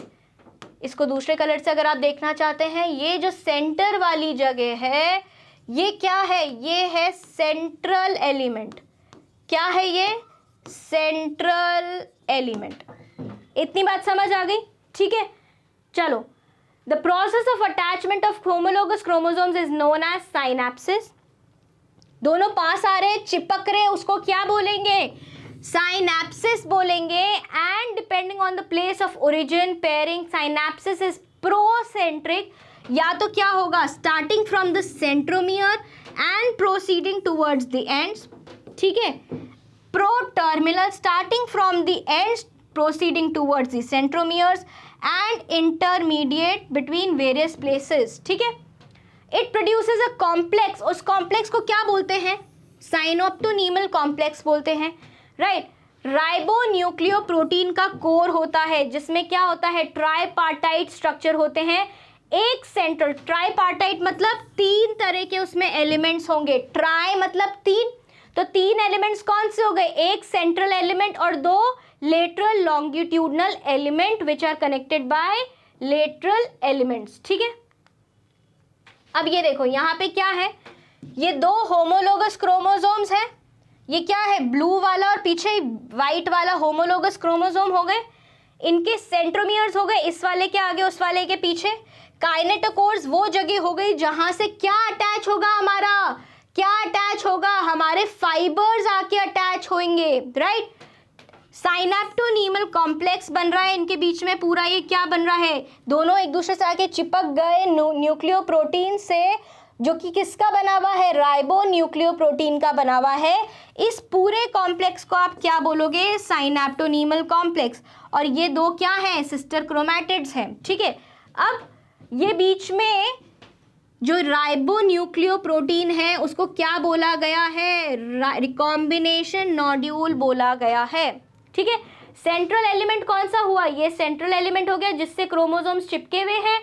इसको दूसरे कलर से अगर आप देखना चाहते हैं, ये जो सेंटर वाली जगह है, ये क्या है? ये है सेंट्रल एलिमेंट। क्या है ये? Central element. इतनी बात समझ आ गई? ठीक है, चलो। The process of attachment of homologous chromosomes is known as synapsis. दोनों पास आ रहे, चिपक रहे, उसको क्या बोलेंगे? साइनैप्सिस बोलेंगे। And depending on the place of origin pairing, synapsis is procentric. या तो क्या होगा? Starting from the centromere and proceeding towards the ends. ठीक है, proterminal, starting from the ends proceeding towards the centromeres and intermediate between various places. ठीक है, इट प्रोड्यूसेस अ कॉम्प्लेक्स। उस कॉम्प्लेक्स को क्या बोलते हैं? साइनोप्टोनीमल कॉम्प्लेक्स बोलते हैं, राइट। राइबोन्यूक्लियोप्रोटीन का कोर होता है, जिसमें क्या होता है? ट्राइपार्टाइट स्ट्रक्चर होते हैं। एक सेंट्रल, ट्राइपार्टाइट मतलब तीन तरह के उसमें एलिमेंट्स होंगे। ट्राई मतलब तीन, तो तीन एलिमेंट्स कौन से हो गए? एक सेंट्रल एलिमेंट और दो lateral longitudinal element which are connected by lateral elements. ठीक है, अब ये देखो यहाँ पे क्या है? ये दो होमोलोगस क्रोमोसोम्स है। ये क्या है? ब्लू वाला और पीछे व्हाइट वाला होमोलोगस क्रोमोसोम हो गए। इनके सेंट्रोमियर्स हो गए, इस वाले के आगे उस वाले के पीछे। काइनेटोकोर्स वो जगह हो गई जहां से क्या अटैच होगा? हमारा क्या अटैच होगा? हमारे फाइबर्स आके अटैच होंगे, राइट। साइनैप्टोनीमल कॉम्प्लेक्स बन रहा है इनके बीच में पूरा। ये क्या बन रहा है? दोनों एक दूसरे से आके चिपक गए न्यूक्लियोप्रोटीन से, जो कि किसका बना हुआ है? राइबोन्यूक्लियोप्रोटीन का बना हुआ है। इस पूरे कॉम्प्लेक्स को आप क्या बोलोगे? साइनैप्टोनीमल कॉम्प्लेक्स। और ये दो क्या हैं? सिस्टर क्रोमैटिड्स हैं। ठीक है, अब ये बीच में जो राइबोन्यूक्लियोप्रोटीन है उसको क्या बोला गया है? रिकॉम्बिनेशन नोड्यूल बोला गया है। ठीक है, सेंट्रल एलिमेंट कौन सा हुआ? ये सेंट्रल एलिमेंट हो गया जिससे क्रोमोसोम्स चिपके हुए हैं।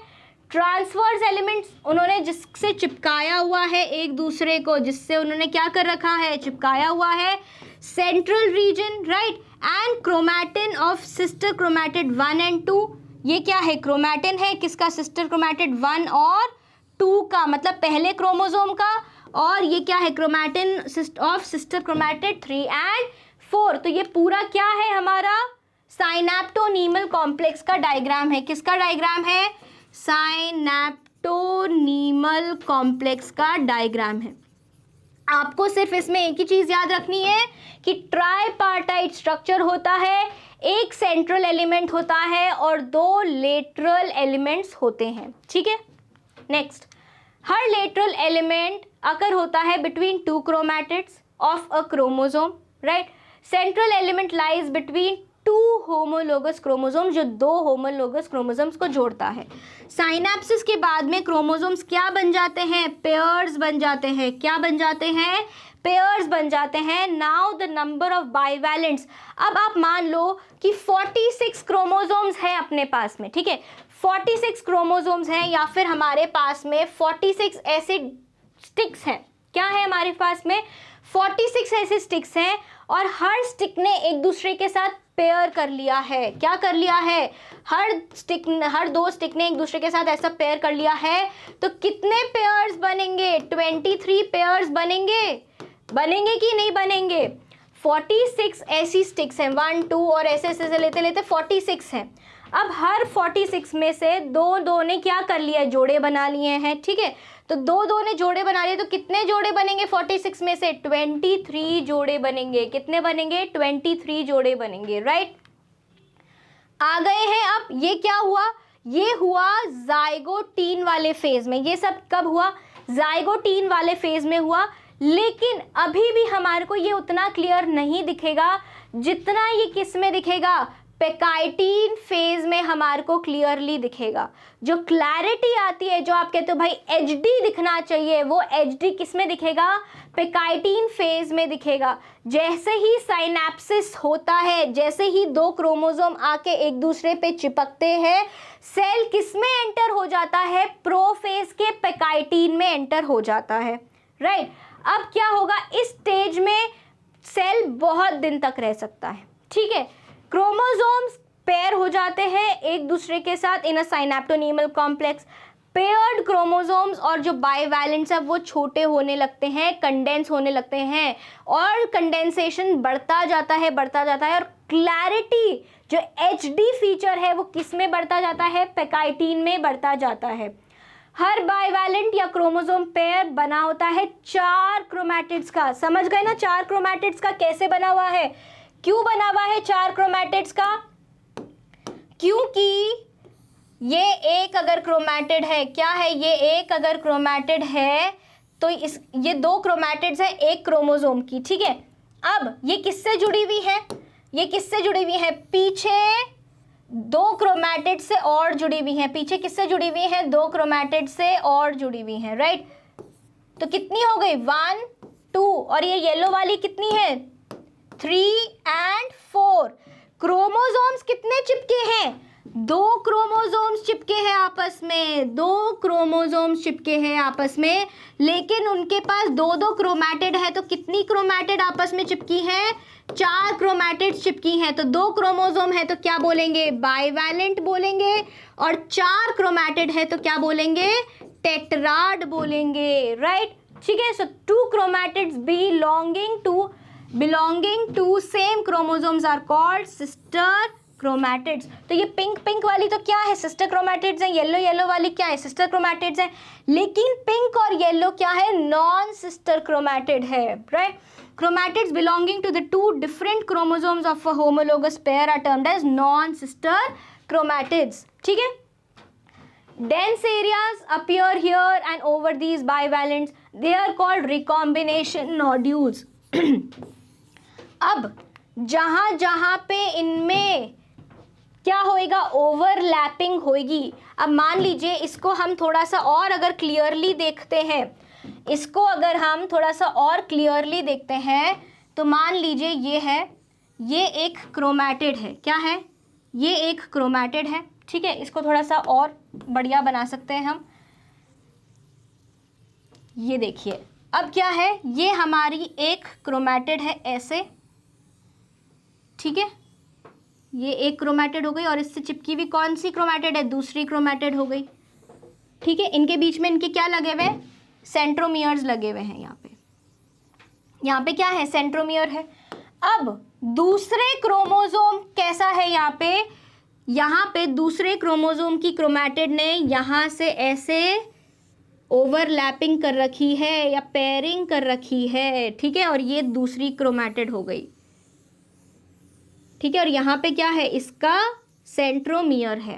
ट्रांसवर्स एलिमेंट्स उन्होंने जिससे चिपकाया हुआ है एक दूसरे को, जिससे उन्होंने क्या कर रखा है? चिपकाया हुआ है। Central region, right. And chromatin of sister chromatid 1 and 2। ये क्या है? क्रोमैटिन है किसका? सिस्टर क्रोमैटिड 1 और 2 का, मतलब पहले क्रोमोसोम का। और ये क्या है? Chromatin of sister chromatid 3 and 4। तो ये पूरा क्या है? हमारा साइनैप्टोनीमल कॉम्प्लेक्स का डायग्राम है। किसका डायग्राम है? साइनैप्टोनीमल कॉम्प्लेक्स का डायग्राम है। आपको सिर्फ इसमें एक ही चीज याद रखनी है कि ट्राइपार्टाइट स्ट्रक्चर होता है, एक सेंट्रल एलिमेंट होता है और दो लेटरल एलिमेंट्स होते हैं। ठीक है, नेक्स्ट, हर लेटरल एलिमेंट अकर होता है between two chromatids of a chromosome, right. Central element lies between two homologous chromosomes, जो दो होमोलोगस क्रोमोसोम्स को जोड़ता है। साइनैप्सिस के बाद में क्रोमोसोम्स क्या बन जाते हैं? पेयर्स बन जाते हैं। क्या बन जाते हैं? पेयर्स बन जाते हैं। नाउ द नंबर ऑफ बाइवैलेंट्स, अब आप मान लो कि 46 क्रोमोसोम्स हैं अपने पास में। ठीक है, 46 क्रोमोसोम्स हैं, या फिर हमारे पास में 46 ऐसे स्टिक्स हैं। क्या है हमारे पास में? 46 ऐसे स्टिक्स हैं और हर स्टिक ने एक दूसरे के साथ पेयर कर लिया है। क्या कर लिया है? हर दो स्टिक ने एक दूसरे के साथ ऐसा पेयर कर लिया है। तो कितने पेयर्स बनेंगे? 23 पेयर्स बनेंगे। बनेंगे कि नहीं बनेंगे? 46 ऐसी स्टिक्स हैं, 1 2 और ऐसे ऐसे लेते लेते 46 हैं। अब हर 46 में से दो दो ने क्या कर लिया, जोड़े बना लिए हैं, ठीक है। तो दो दो ने जोड़े बना लिए, तो कितने जोड़े बनेंगे 46 में से? 23 जोड़े बनेंगे। कितने बनेंगे? 23 जोड़े बनेंगे, राइट। आ गए हैं। अब ये क्या हुआ? ये हुआ जाइगोटीन वाले फेज में। ये सब कब हुआ? जाइगोटीन वाले फेज में हुआ। लेकिन अभी भी हमारे को ये उतना क्लियर नहीं दिखेगा जितना ये किस में दिखेगा, पेकाइटीन फेज में हमारे को क्लियरली दिखेगा। जो क्लैरिटी आती है, जो आप कहते हो भाई एचडी दिखना चाहिए, वो एचडी किस में दिखेगा? पेकाइटीन फेज में दिखेगा। जैसे ही साइनेप्सिस होता है, जैसे ही दो क्रोमोसोम आके एक दूसरे पे चिपकते हैं, सेल किस में एंटर हो जाता है? प्रोफेज के पेकाइटीन में एंटर हो जाता है, राइट। अब क्या होगा? इस स्टेज में सेल बहुत दिन तक रह सकता है, ठीक है। क्रोमोसोम्स पेयर हो जाते हैं एक दूसरे के साथ इन अ साइनेप्टोनीमल कॉम्प्लेक्स। पेयर्ड क्रोमोसोम्स और जो बाइवैलेंट्स है वो छोटे होने लगते हैं, कंडेंस होने लगते हैं, और कंडेंसेशन बढ़ता जाता है और क्लैरिटी जो एचडी फीचर है वो किस में बढ़ता जाता है? पेकाइटीन में बढ़ता जाता है। हर बाइवैलेंट या क्रोमोसोम पेयर बना होता है 4 क्रोमैटिड्स का। समझ गए ना 4 क्रोमैटिड्स का कैसे बना हुआ है? क्यों बना हुआ है 4 क्रोमैटिड्स का? क्योंकि ये एक अगर क्रोमैटिड है, क्या है ये? एक अगर क्रोमैटिड है तो ये 2 क्रोमैटिड्स है एक क्रोमोसोम की, ठीक है। अब ये किससे जुड़ी हुई है? ये किससे जुड़ी हुई है? पीछे 2 क्रोमैटिड से और जुड़ी हुई है। पीछे किससे जुड़ी हुई है? 2 क्रोमैटिड से और जुड़ी हुई है, राइट। तो कितनी हो गई? 1 2, और ये येलो वाली कितनी है? 3 और 4। क्रोमोसोम्स कितने चिपके हैं? 2 क्रोमोसोम्स चिपके हैं आपस में, 2 क्रोमोसोम्स चिपके हैं आपस में। लेकिन उनके पास 2 क्रोमैटिड है, तो कितनी क्रोमैटिड आपस में चिपकी हैं? 4 क्रोमैटिड चिपकी हैं। तो 2 क्रोमोसोम है तो क्या बोलेंगे? बाइवैलेंट बोलेंगे। और 4 क्रोमैटिड है तो क्या बोलेंगे? टेट्राड बोलेंगे, राइट, ठीक है। सो 2 chromatids belonging to same chromosomes are called sister chromatids। तो ये पिंक वाली तो क्या है? सिस्टर क्रोमैटिड्स हैं। येलो वाली क्या है? सिस्टर क्रोमैटिड्स हैं। लेकिन पिंक और येलो क्या है? नॉन सिस्टर क्रोमैटिड है, right. Chromatids belonging to the 2 different chromosomes of a homologous pair are termed as non-sister chromatids, ठीक है। Dense areas appear here and over these bivalents. They are called recombination nodules। अब जहां जहां पे इनमें क्या होएगा? ओवरलैपिंग होएगी। अब मान लीजिए इसको हम थोड़ा सा और अगर क्लियरली देखते हैं, इसको अगर हम थोड़ा सा और क्लियरली देखते हैं तो मान लीजिए ये एक क्रोमैटिड है। क्या है? ये एक क्रोमैटिड है, ठीक है। इसको थोड़ा सा और बढ़िया बना सकते हैं हम। ये देखिए अब क्या है? ये हमारी एक क्रोमैटिड है ऐसे, ठीक है। ये एक क्रोमैटिड हो गई और इससे चिपकी हुई कौन सी क्रोमैटिड है? दूसरी क्रोमैटिड हो गई, ठीक है। इनके बीच में इनके क्या लगे हुए हैं? सेंट्रोमियर्स लगे हुए हैं। यहाँ पे क्या है? सेंट्रोमियर है। अब दूसरे क्रोमोसोम कैसा है? यहाँ पे दूसरे क्रोमोसोम की क्रोमैटिड ने यहाँ से ऐसे ओवरलैपिंग कर रखी है या पेयरिंग कर रखी है, ठीक है। और ये दूसरी क्रोमैटिड हो गई, ठीक है। और यहाँ पे क्या है? इसका सेंट्रोमियर है।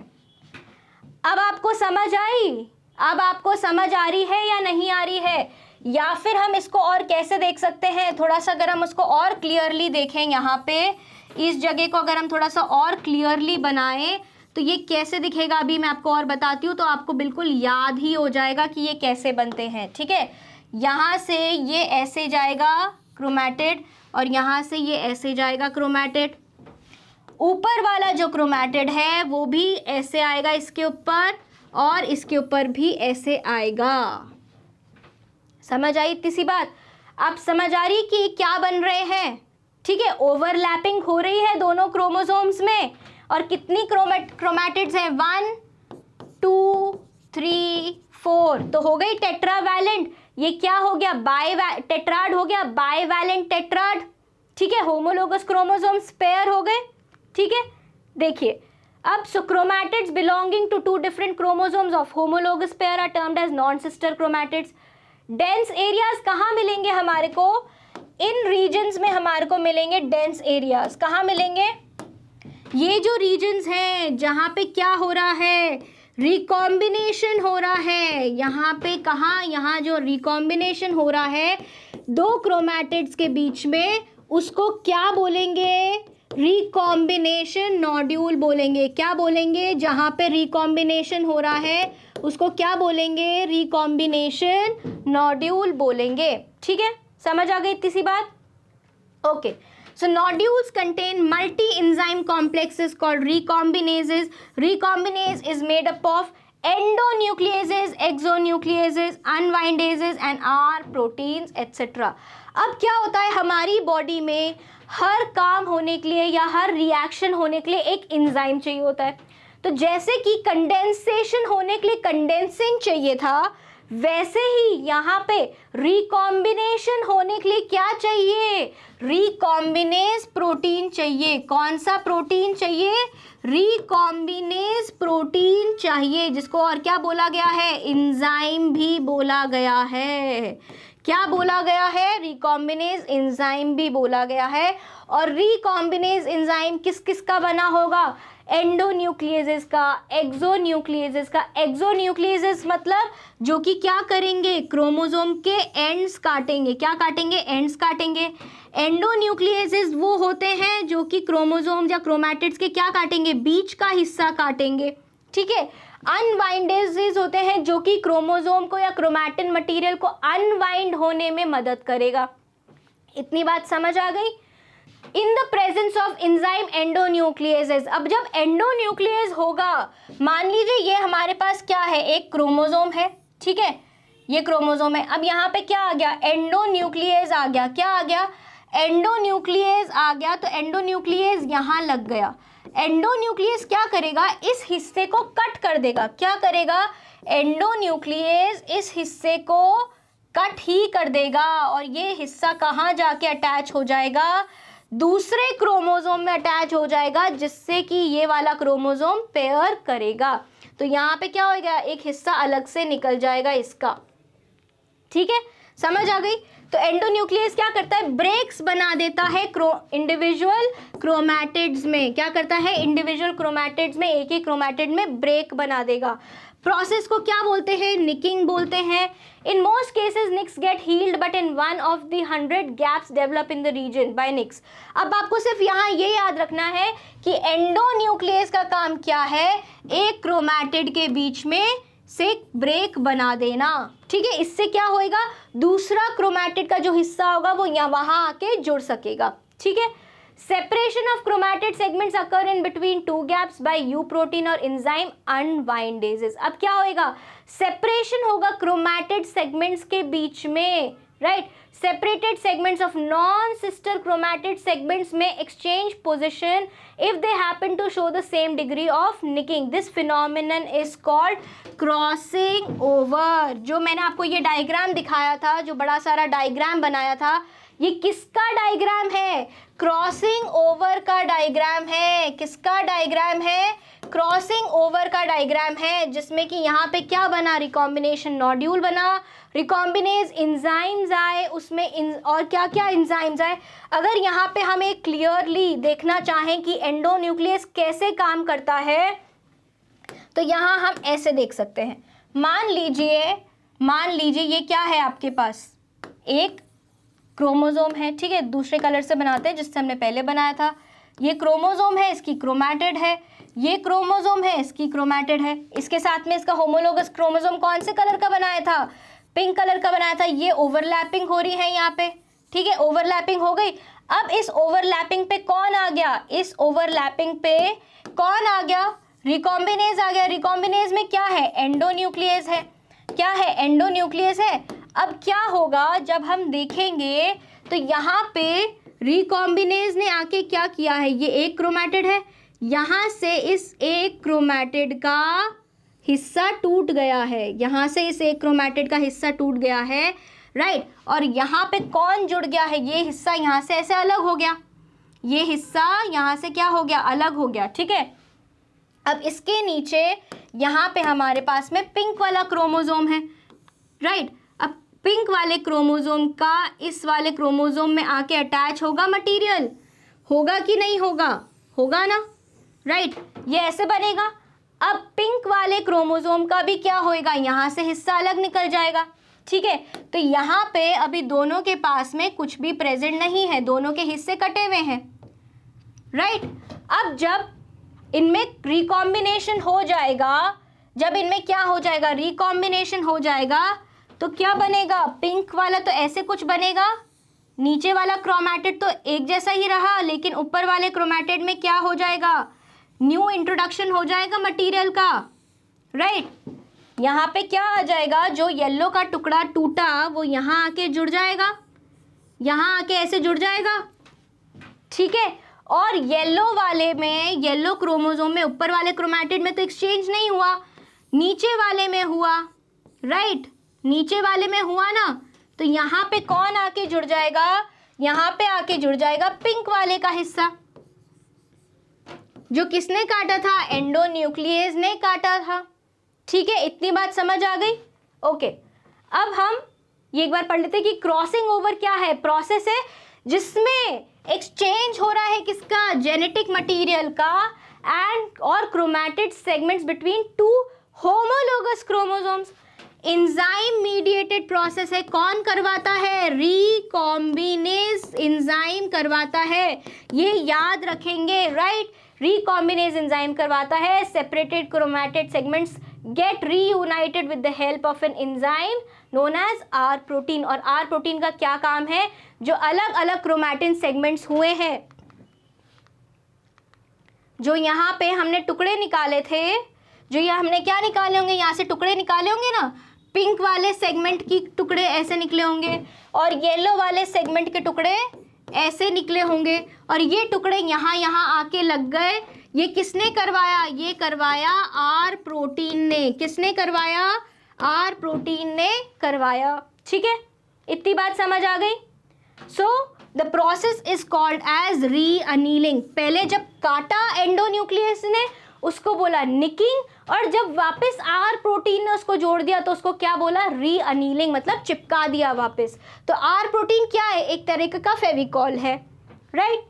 अब आपको समझ आई? अब आपको समझ आ रही है या नहीं आ रही है? या फिर हम इसको और कैसे देख सकते हैं? थोड़ा सा अगर हम उसको और क्लियरली देखें, यहाँ पे इस जगह को अगर हम थोड़ा सा और क्लियरली बनाएं तो ये कैसे दिखेगा अभी मैं आपको और बताती हूँ, तो आपको बिल्कुल याद ही हो जाएगा कि ये कैसे बनते हैं, ठीक है। यहाँ से ये ऐसे जाएगा क्रोमैटिड और यहाँ से ये ऐसे जाएगा क्रोमैटिड। ऊपर वाला जो क्रोमैटिड है वो भी ऐसे आएगा इसके ऊपर और इसके ऊपर भी ऐसे आएगा। समझ आई इतनी सी बात? आप समझ आ रही कि क्या बन रहे हैं, ठीक है। ओवरलैपिंग हो रही है दोनों क्रोमोसोम्स में। और कितनी क्रोमैटिड्स हैं? 1 2 3 4, तो हो गई टेट्रावैलेंट। ये क्या हो गया, टेट्राड हो गया, बाइवैलेंट टेट्राड, ठीक है, होमोलोगस क्रोमोसोम्स पेयर हो गए, ठीक है। देखिए अब so chromatids belonging to two different chromosomes of homologous pair are termed as non sister chromatids. Dense areas कहाँ मिलेंगे हमारे को, इन रीजन्स में हमारे को मिलेंगे डेंस एरियाज। कहाँ मिलेंगे, ये जो रीजन्स हैं जहाँ पे क्या हो रहा है, रिकॉम्बिनेशन हो रहा है, यहाँ पे कहाँ, यहाँ जो रिकॉम्बिनेशन हो रहा है दो क्रोमैटिड्स के बीच में, उसको क्या बोलेंगे, रिकॉम्बिनेशन नोड्यूल बोलेंगे। क्या बोलेंगे, जहाँ पे रिकॉम्बिनेशन हो रहा है उसको क्या बोलेंगे, रिकॉम्बिनेशन नोड्यूल बोलेंगे, ठीक है। समझ आ गई इतनी सी बात, okay. So nodules contain multi-enzyme complexes called recombinases. Recombinase is made up of endonucleases, exonucleases, unwindases and R proteins etc. अब क्या होता है हमारी बॉडी में, हर काम होने के लिए या हर रिएक्शन होने के लिए एक एंजाइम चाहिए होता है। तो जैसे कि कंडेंसेशन होने के लिए कंडेंसिंग चाहिए था, वैसे ही यहाँ पे रिकॉम्बिनेशन होने के लिए क्या चाहिए, रिकॉम्बिनेज प्रोटीन चाहिए। कौन सा प्रोटीन चाहिए, रिकॉम्बिनेज प्रोटीन चाहिए, जिसको और क्या बोला गया है, एंजाइम भी बोला गया है। क्या बोला गया है, रिकॉम्बिनेज एंजाइम भी बोला गया है। और रिकॉम्बिनेज एंजाइम किस किस का बना होगा, एंडोन्यूक्लियेजेस का, एक्सोन्यूक्लियेजेस का। एक्सोन्यूक्लियेजेस मतलब जो कि क्या करेंगे, क्रोमोसोम के एंड्स काटेंगे। क्या काटेंगे, एंड्स काटेंगे। एंडोन्यूक्लियेजेस वो होते हैं जो कि क्रोमोसोम या क्रोमैटिड्स के क्या काटेंगे, बीच का हिस्सा काटेंगे, ठीक है। अनवाइंडेजेस होते हैं जो कि क्रोमोसोम को या क्रोमैटिन मटेरियल को अनवाइंड होने में मदद करेगा। इतनी बात समझ आ गई। In the presence of enzyme endonucleases, अब जब एंडोन्यूक्लियस होगा, मान लीजिए ये हमारे पास क्या है, एक क्रोमोसोम है, ठीक है, ये क्रोमोसोम है। अब यहाँ पे क्या आ गया, एंडोन्यूक्लियस आ गया। क्या आ गया, एंडोन्यूक्लियस आ गया। तो एंडोन्यूक्लियस यहाँ लग गया। एंडोन्यूक्लियस क्या करेगा, इस हिस्से को कट कर देगा। क्या करेगा, एंडोन्यूक्लियस इस हिस्से को कट ही कर देगा और ये हिस्सा कहाँ जाके अटैच हो जाएगा, दूसरे क्रोमोसोम में अटैच हो जाएगा, जिससे कि ये वाला क्रोमोसोम पेयर करेगा। तो यहाँ पे क्या होगा, एक हिस्सा अलग से निकल जाएगा इसका, ठीक है, समझ आ गई। तो एंडोन्यूक्लियस क्या करता है, ब्रेक्स बना देता है इंडिविजुअल क्रोमैटिड्स में। क्या करता है, इंडिविजुअल क्रोमैटिड्स में, एक ही क्रोमैटिड में ब्रेक बना देगा। प्रोसेस को क्या बोलते हैं, निकिंग बोलते हैं। In most cases nicks get healed but in one of the 100 gaps develop in the region by nicks. अब आपको सिर्फ यहाँ ये याद रखना है कि एंडोन्यूक्लियस का काम क्या है, एक क्रोमैटिड के बीच में से ब्रेक बना देना, ठीक है। इससे क्या होएगा, दूसरा क्रोमैटिड का जो हिस्सा होगा वो यहाँ वहाँ आके जुड़ सकेगा, ठीक है। Separation of chromatid segments occur in between two gaps by U protein और enzyme unwindases। अब क्या होएगा, separation होगा chromatid segments के बीच में, right? Separated segments of non-sister chromatid segments may exchange position if they happen to show the same degree of nicking. This phenomenon is called crossing over। जो मैंने आपको ये डायग्राम दिखाया था, जो बड़ा सारा डायग्राम बनाया था, ये किसका डायग्राम है, क्रॉसिंग ओवर का डायग्राम है। किसका डायग्राम है, क्रॉसिंग ओवर का डायग्राम है, जिसमें कि यहाँ पे क्या बना, रिकॉम्बिनेशन नोड्यूल बना, रिकॉम्बिनेज एंजाइम्स आए उसमें, और क्या क्या एंजाइम्स आए। अगर यहाँ पे हमें क्लियरली देखना चाहें कि एंडोन्यूक्लियस कैसे काम करता है, तो यहाँ हम ऐसे देख सकते हैं। मान लीजिए ये क्या है, आपके पास एक क्रोमोसोम है, ठीक है, दूसरे कलर से बनाते हैं जिससे हमने पहले बनाया था। ये क्रोमोसोम है, इसकी क्रोमैटिड है, ये क्रोमोसोम है, इसकी क्रोमैटिड है। इसके साथ में इसका होमोलोगस क्रोमोसोम कौन से कलर का बनाया था, पिंक कलर का बनाया था। ये ओवरलैपिंग हो रही है यहाँ पे, ठीक है, ओवरलैपिंग हो गई। अब इस ओवरलैपिंग पे कौन आ गया, इस ओवरलैपिंग पे कौन आ गया, रिकॉम्बिनेज आ गया। रिकॉम्बिनेज में क्या है, एंडोन्यूक्लियस है। क्या है, एंडोन्यूक्लियस है। अब क्या होगा, जब हम देखेंगे तो यहाँ पे रिकॉम्बिनेज ने आके क्या किया है, ये एक क्रोमैटिड है, यहाँ से इस एक क्रोमैटिड का हिस्सा टूट गया है, यहाँ से इस एक क्रोमैटिड का हिस्सा टूट गया है, राइट। और यहाँ पे कौन जुड़ गया है, ये हिस्सा यहाँ से ऐसे अलग हो गया, ये हिस्सा यहाँ से क्या हो गया, अलग हो गया, ठीक है। अब इसके नीचे यहाँ पे हमारे पास में पिंक वाला क्रोमोजोम है, राइट। अब पिंक वाले क्रोमोजोम का इस वाले क्रोमोजोम में आके अटैच होगा मटेरियल, होगा कि नहीं होगा, होगा ना, राइट। ये ऐसे बनेगा। अब पिंक वाले क्रोमोजोम का भी क्या होएगा, यहाँ से हिस्सा अलग निकल जाएगा, ठीक है। तो यहाँ पे अभी दोनों के पास में कुछ भी प्रेजेंट नहीं है, दोनों के हिस्से कटे हुए हैं, राइट। अब जब इनमें रिकॉम्बिनेशन हो जाएगा, जब इनमें क्या हो जाएगा, रिकॉम्बिनेशन हो जाएगा, तो क्या बनेगा, पिंक वाला तो ऐसे कुछ बनेगा, नीचे वाला क्रोमैटिड तो एक जैसा ही रहा, लेकिन ऊपर वाले क्रोमैटिड में क्या हो जाएगा, न्यू इंट्रोडक्शन हो जाएगा मटेरियल का, राइट। यहाँ पे क्या आ जाएगा, जो येलो का टुकड़ा टूटा वो यहाँ आके जुड़ जाएगा, यहाँ आके ऐसे जुड़ जाएगा, ठीक है। और येलो वाले में, येलो क्रोमोसोम में ऊपर वाले क्रोमैटिड में तो एक्सचेंज नहीं हुआ, नीचे वाले में हुआ, राइट, नीचे वाले में हुआ ना। तो यहाँ पे कौन आके जुड़ जाएगा, यहाँ पे आके जुड़ जाएगा पिंक वाले का हिस्सा, जो किसने काटा था, एंडोन्यूक्लियस ने काटा था, ठीक है। इतनी बात समझ आ गई, ओके। अब हम ये एक बार पढ़ लेते हैं कि क्रॉसिंग ओवर क्या है, प्रोसेस है जिसमें एक्सचेंज हो रहा है किसका, जेनेटिक मटेरियल का एंड और chromatid segments between two homologous chromosomes. Enzyme mediated process है, कौन करवाता है, रिकॉम्बिनेज एंजाइम करवाता है, ये याद रखेंगे, राइट। रिकॉम्बिनेज एंजाइम करवाता है, separated chromatid segments get reunited with the help of an enzyme known as R protein. और आर प्रोटीन का क्या काम है, जो अलग अलग क्रोमैटिन सेगमेंट्स हुए हैं, जो यहाँ पे हमने टुकड़े निकाले थे, जो ये हमने क्या निकाले होंगे, यहाँ से टुकड़े निकाले होंगे ना, पिंक वाले सेगमेंट की टुकड़े ऐसे निकले होंगे और येलो वाले सेगमेंट के टुकड़े ऐसे निकले होंगे, और ये टुकड़े यहाँ यहाँ आके लग गए। ये किसने करवाया, ये करवाया आर प्रोटीन ने, किसने करवाया, आर प्रोटीन ने करवाया, ठीक है। इतनी बात समझ आ गई। So the process is called as reannealing. पहले जब काटा एंडोन्यूक्लियस ने उसको बोला निकिंग, और जब वापस आर प्रोटीन ने उसको जोड़ दिया तो उसको क्या बोला, री अनीलिंग, मतलब चिपका दिया वापस। तो आर प्रोटीन क्या है, एक तरीके का फेविकॉल है, राइट।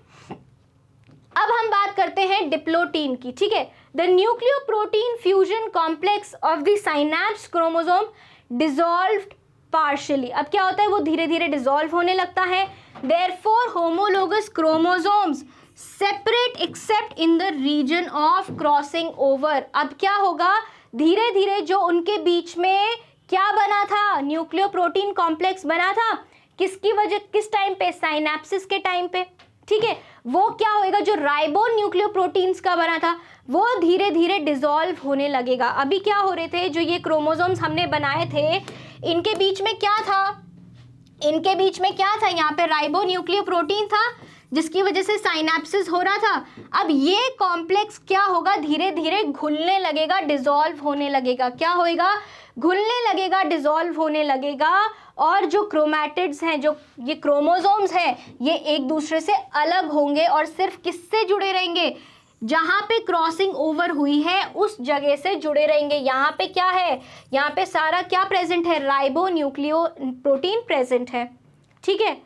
अब हम बात करते हैं डिप्लोटीन की, ठीक है। The nucleoprotein fusion complex of the synapse chromosome dissolved partially. अब क्या होता है, वो धीरे धीरे डिसॉल्व होने लगता है। Therefore homologous chromosomes separate except in the region of crossing over. अब क्या होगा, धीरे धीरे जो उनके बीच में क्या बना था, न्यूक्लियोप्रोटीन कॉम्प्लेक्स बना था, किसकी वजह, किस टाइम पे, साइनैप्सिस के टाइम पे, ठीक है। वो क्या होएगा, जो राइबो न्यूक्लियोप्रोटीन्स का बना था वो धीरे धीरे डिसॉल्व होने लगेगा। अभी क्या हो रहे थे, जो ये क्रोमोसोम्स हमने बनाए थे, इनके बीच में क्या था, इनके बीच में क्या था, यहाँ पे राइबो न्यूक्लियोप्रोटीन था जिसकी वजह से साइनैप्सिस हो रहा था। अब ये कॉम्प्लेक्स क्या होगा, धीरे धीरे घुलने लगेगा, डिसॉल्व होने लगेगा। क्या होएगा, घुलने लगेगा, डिसॉल्व होने लगेगा। और जो क्रोमैटिड्स हैं, जो ये क्रोमोसोम्स हैं, ये एक दूसरे से अलग होंगे और सिर्फ किससे जुड़े रहेंगे, जहाँ पे क्रॉसिंग ओवर हुई है उस जगह से जुड़े रहेंगे। यहाँ पे क्या है, यहाँ पे सारा क्या प्रेजेंट है, राइबो न्यूक्लियो प्रोटीन प्रेजेंट है, ठीक है।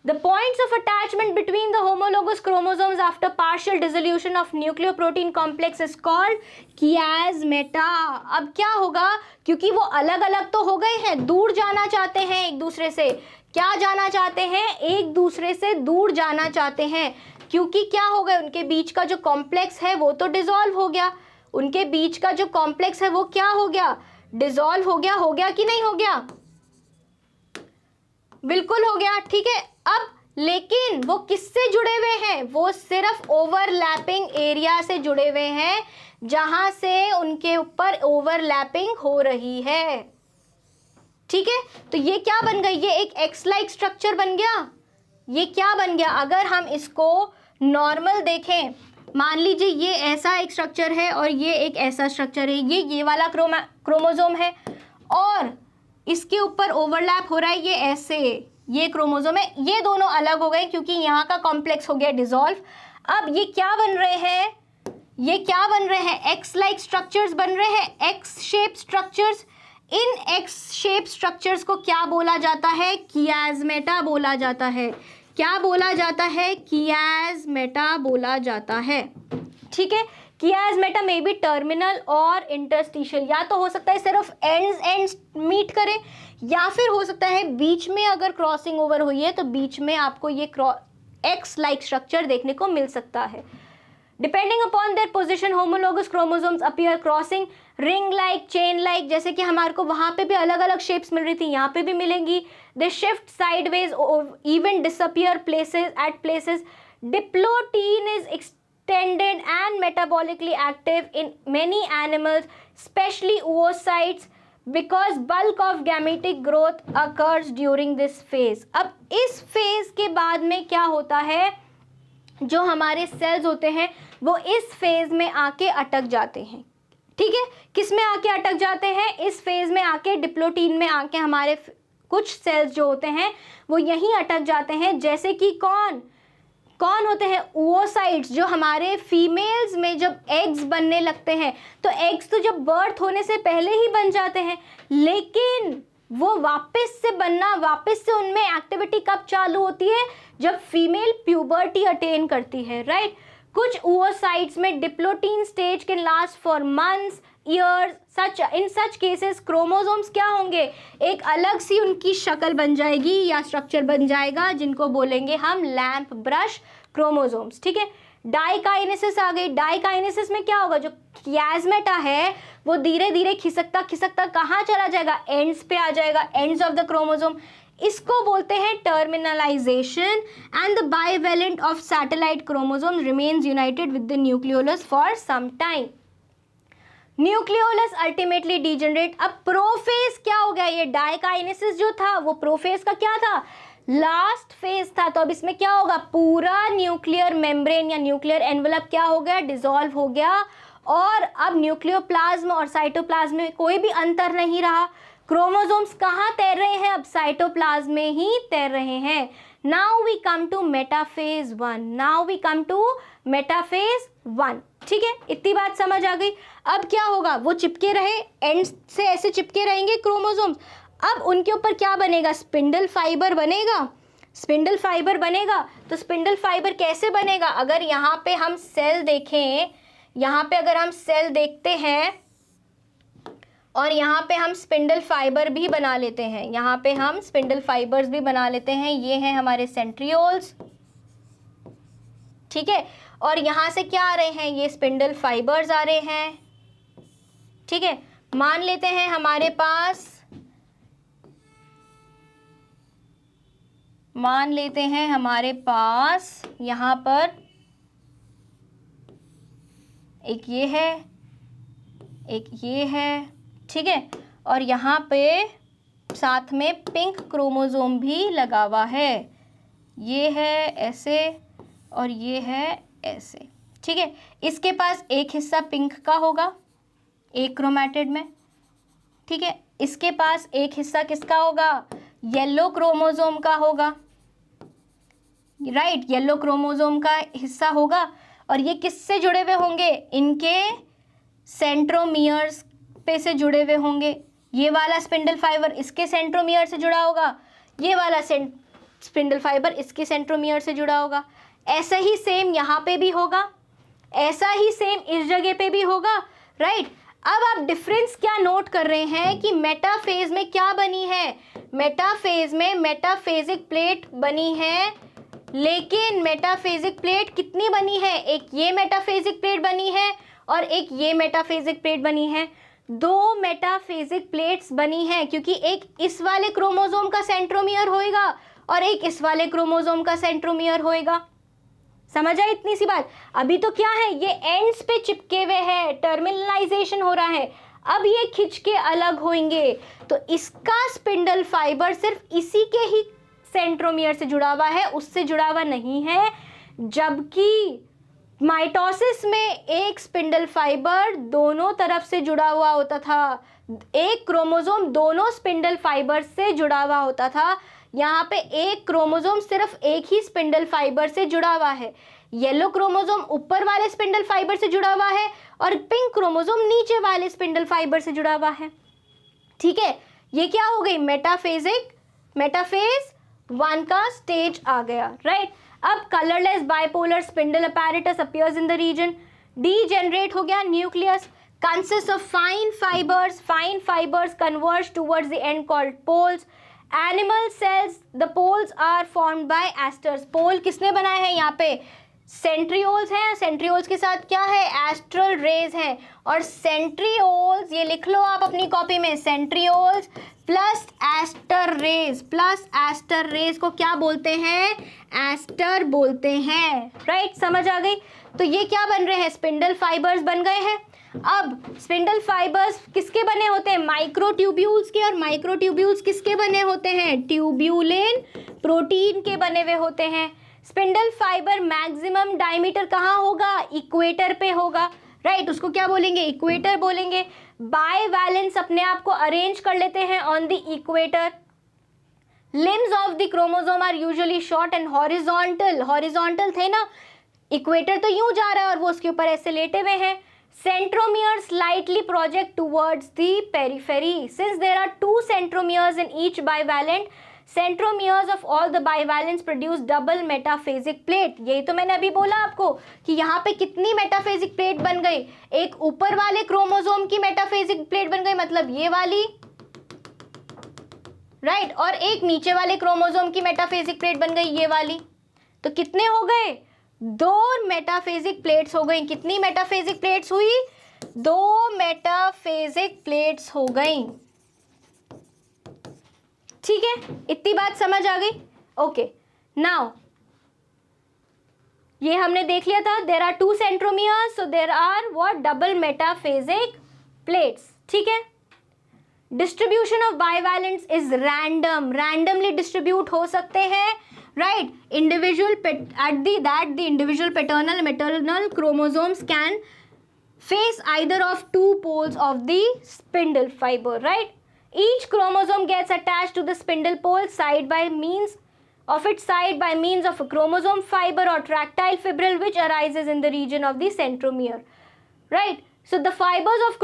The points of attachment between the homologous chromosomes after partial dissolution of nucleoprotein complex is called chiasmata। अब क्या होगा, क्योंकि वो अलग अलग तो हो गए हैं, दूर जाना चाहते हैं एक दूसरे से, क्या जाना चाहते हैं, एक दूसरे से दूर जाना चाहते हैं, क्योंकि क्या हो गया, उनके बीच का जो कॉम्प्लेक्स है वो तो डिसॉल्व हो गया, उनके बीच का जो कॉम्प्लेक्स है वो क्या हो गया, डिसॉल्व हो गया कि नहीं हो गया, बिल्कुल हो गया, ठीक है। अब लेकिन वो किससे जुड़े हुए हैं, वो सिर्फ ओवरलैपिंग एरिया से जुड़े हुए हैं, जहां से उनके ऊपर ओवरलैपिंग हो रही है, ठीक है। तो ये क्या बन गई, ये एक एक्स लाइक स्ट्रक्चर बन गया। ये क्या बन गया, अगर हम इसको नॉर्मल देखें मान लीजिए ये ऐसा एक स्ट्रक्चर है और ये एक ऐसा स्ट्रक्चर है, ये वाला क्रोमोसोम है और इसके ऊपर ओवरलैप हो रहा है ये ऐसे, ये क्रोमोसोम है, ये दोनों अलग हो गए क्योंकि यहाँ का कॉम्प्लेक्स हो गया डिसॉल्व। अब ये क्या बन रहे हैं, ये क्या बन रहे हैं, एक्स लाइक स्ट्रक्चर्स बन रहे हैं, एक्स शेप स्ट्रक्चर्स। इन एक्स शेप स्ट्रक्चर्स को क्या बोला जाता है, कियाज्मेटा बोला जाता है। क्या बोला जाता है, कियाज्मेटा बोला जाता है। ठीक है, कियाज्मेटा में भी टर्मिनल और इंटरस्टिशियल, या तो हो सकता है सिर्फ एंड्स मीट करें या फिर हो सकता है बीच में अगर क्रॉसिंग ओवर हुई है तो बीच में आपको ये एक्स लाइक स्ट्रक्चर देखने को मिल सकता है। Depending upon their position homologous chromosomes appear crossing ring like, chain like, जैसे कि हमारे को वहाँ पे भी अलग अलग शेप्स मिल रही थी, यहाँ पे भी मिलेंगी। दे shift sideways, even disappear places at places. Diplotene is extended and metabolically active in many animals, especially oocytes, because bulk of gametic growth occurs during this phase. अब इस फेज के बाद में क्या होता है, जो हमारे सेल्स होते हैं वो इस फेज में आके अटक जाते हैं। ठीक है, किस में आके अटक जाते हैं, इस फेज में आके, डिप्लोटीन में आके हमारे कुछ सेल्स जो होते हैं वो यहीं अटक जाते हैं। जैसे कि कौन होते हैं, oocytes, जो हमारे फीमेल्स में जब एग्स बनने लगते हैं तो एग्स तो जब बर्थ होने से पहले ही बन जाते हैं, लेकिन वो वापस से बनना, वापस से उनमें एक्टिविटी कब चालू होती है, जब फीमेल प्यूबर्टी अटेन करती है, राइट। कुछ oocytes में diplotene stage can last for months, years. In such cases chromosomes क्या होंगे, एक अलग सी उनकी शक्ल बन जाएगी या स्ट्रक्चर बन जाएगा, जिनको बोलेंगे हम लैंप ब्रश क्रोमोसोम्स। ठीक है, डाइकाइनेसिस आ गई। डाइकाइनेसिस में क्या होगा, जो कियाज्मेटा है वो धीरे धीरे खिसकता खिसकता कहाँ चला जाएगा, एंड्स पे आ जाएगा, एंड्स ऑफ द क्रोमोसोम। इसको बोलते हैं terminalisation. And the bivalent of satellite chromosome remains united with the nucleolus for some time. Nucleolus ultimately degenerate. अब प्रोफेज क्या हो गया, ये डाइकाइनेसिस जो था वो प्रोफेज का क्या था, लास्ट फेज था। तो अब इसमें क्या होगा, पूरा न्यूक्लियर मेम्ब्रेन या न्यूक्लियर एनवलप क्या हो गया, डिसॉल्व हो गया और अब न्यूक्लियोप्लाज्म और साइटोप्लाज्म में कोई भी अंतर नहीं रहा। क्रोमोसोम्स कहाँ तैर रहे हैं, अब साइटोप्लाज्म में ही तैर रहे हैं। Now we come to metaphase 1। Now we come to metaphase 1। ठीक है, इतनी बात समझ आ गई। अब क्या होगा, वो चिपके रहे, एंड से ऐसे चिपके रहेंगे क्रोमोसोम्स। अब उनके ऊपर क्या बनेगा, स्पिंडल फाइबर बनेगा। स्पिंडल फाइबर बनेगा तो स्पिंडल फाइबर कैसे बनेगा, अगर यहाँ पे हम सेल देखें, यहाँ पे अगर हम सेल देखते हैं और यहाँ पे हम स्पिंडल फाइबर भी बना लेते हैं, यहाँ पे हम स्पिंडल फाइबर्स भी बना लेते हैं। ये हैं हमारे सेंट्रियोल्स, ठीक है, और यहाँ से क्या आ रहे हैं, ये स्पिंडल फाइबर्स आ रहे हैं। ठीक है, मान लेते हैं हमारे पास, मान लेते हैं हमारे पास यहाँ पर एक ये है, एक ये है, ठीक है, और यहाँ पे साथ में पिंक क्रोमोसोम भी लगा हुआ है। ये है ऐसे और ये है ऐसे। ठीक है, इसके पास एक हिस्सा पिंक का होगा एक क्रोमैटिड में। ठीक है, इसके पास एक हिस्सा किसका होगा, येलो क्रोमोसोम का होगा, राइट, येलो क्रोमोसोम का हिस्सा होगा। और ये किससे जुड़े हुए होंगे, इनके सेंट्रोमियर्स पे से जुड़े हुए होंगे। ये वाला स्पिंडल फाइबर इसके सेंट्रोमियर से जुड़ा होगा, ये वाला स्पिंडल फाइबर इसके सेंट्रोमियर से जुड़ा होगा। ऐसा ही सेम यहाँ पे भी होगा, ऐसा ही सेम इस जगह पे भी होगा, राइट। अब आप डिफरेंस क्या नोट कर रहे हैं कि मेटाफेज में क्या बनी है, मेटाफेज में मेटाफेजिक प्लेट बनी है, लेकिन मेटाफेजिक प्लेट कितनी बनी है, एक ये मेटाफेजिक प्लेट बनी है और एक ये मेटाफेजिक प्लेट बनी है। दो मेटाफेजिक प्लेट्स बनी हैं क्योंकि एक इस वाले क्रोमोसोम का सेंट्रोमियर होएगा और एक इस वाले क्रोमोसोम का सेंट्रोमियर होएगा। समझ आई इतनी सी बात। अभी तो क्या है, ये एंड्स पे चिपके हुए हैं, टर्मिनलाइजेशन हो रहा है, अब ये खिंच के अलग होंगे। तो इसका स्पिंडल फाइबर सिर्फ इसी के ही सेंट्रोमियर से जुड़ा हुआ है, उससे जुड़ा हुआ नहीं है। जबकि माइटोसिस में एक स्पिंडल फाइबर दोनों तरफ से जुड़ा हुआ होता था, एक क्रोमोसोम दोनों स्पिंडल फाइबर से जुड़ा हुआ होता था। यहाँ पे एक क्रोमोसोम सिर्फ एक ही स्पिंडल फाइबर से जुड़ा हुआ है। येलो क्रोमोसोम ऊपर वाले स्पिंडल फाइबर से जुड़ा हुआ है और पिंक क्रोमोसोम नीचे वाले स्पिंडल फाइबर से जुड़ा हुआ है। ठीक है, ये क्या हो गई, मेटाफेज 1 का स्टेज आ गया, राइट। अब colourless bipolar spindle apparatus appears in the region. Degenerate हो गया nucleus, consists of fine fibers converge towards the end called poles. Animal cells, the poles are formed by asters. पोल किसने बनाए हैं, यहाँ पे सेंट्रियोल्स हैं, सेंट्रियोल्स के साथ क्या है, एस्ट्रल रेज हैं। और सेंट्रियोल्स ये लिख लो आप अपनी कॉपी में, सेंट्रियोल्स प्लस एस्टर रेज को क्या बोलते हैं, एस्टर बोलते हैं, राइट। समझ आ गई। तो ये क्या बन रहे हैं, स्पिंडल फाइबर्स बन गए हैं। अब स्पिंडल फाइबर्स किसके बने होते हैं, माइक्रोट्यूब्यूल्स के, और माइक्रोट्यूब्यूल्स किसके बने होते हैं, ट्यूब्यूलिन प्रोटीन के बने हुए होते हैं। स्पिंडल फाइबर मैक्सिमम डायमीटर कहाँ होगा, इक्वेटर पे होगा, राइट। उसको क्या बोलेंगे, इक्वेटर बोलेंगे। बाइवैलेंस अपने आप को अरेंज कर लेते हैं on the equator. Limbs of the chromosome are usually short and horizontal थे ना, इक्वेटर तो यूं जा रहा है और वो उसके ऊपर ऐसे लेटे हुए हैं। Centromeres slightly project towards the periphery. Since there are 2 centromeres in each bivalent, centromeres of all the bivalents produce double metaphasic plate. यही तो मैंने अभी बोला आपको कि यहाँ पे कितनी मेटाफेजिक प्लेट बन गई, एक ऊपर वाले क्रोमोसोम की मेटाफेजिक प्लेट बन गई, मतलब ये वाली, राइट, और एक नीचे वाले क्रोमोसोम की मेटाफेजिक प्लेट बन गई ये वाली। तो कितने हो गए, 2 मेटाफेजिक प्लेट्स हो गई। कितनी मेटाफेजिक प्लेट्स हुई, 2 मेटाफेजिक प्लेट्स हो गई। ठीक है, इतनी बात समझ आ गई। ओके, नाउ ये हमने देख लिया था, there are 2 centromeres, so there are what, double metaphasic plates. ठीक है, distribution of bivalents is random, randomly distribute हो सकते हैं, right, individual the individual paternal and maternal chromosomes can face either of 2 poles of the spindle fiber, right. Each chromosome gets attached to the spindle pole by means of a chromosome fiber or tractile fibril which arises in the region of the centromere, right. So the fibers of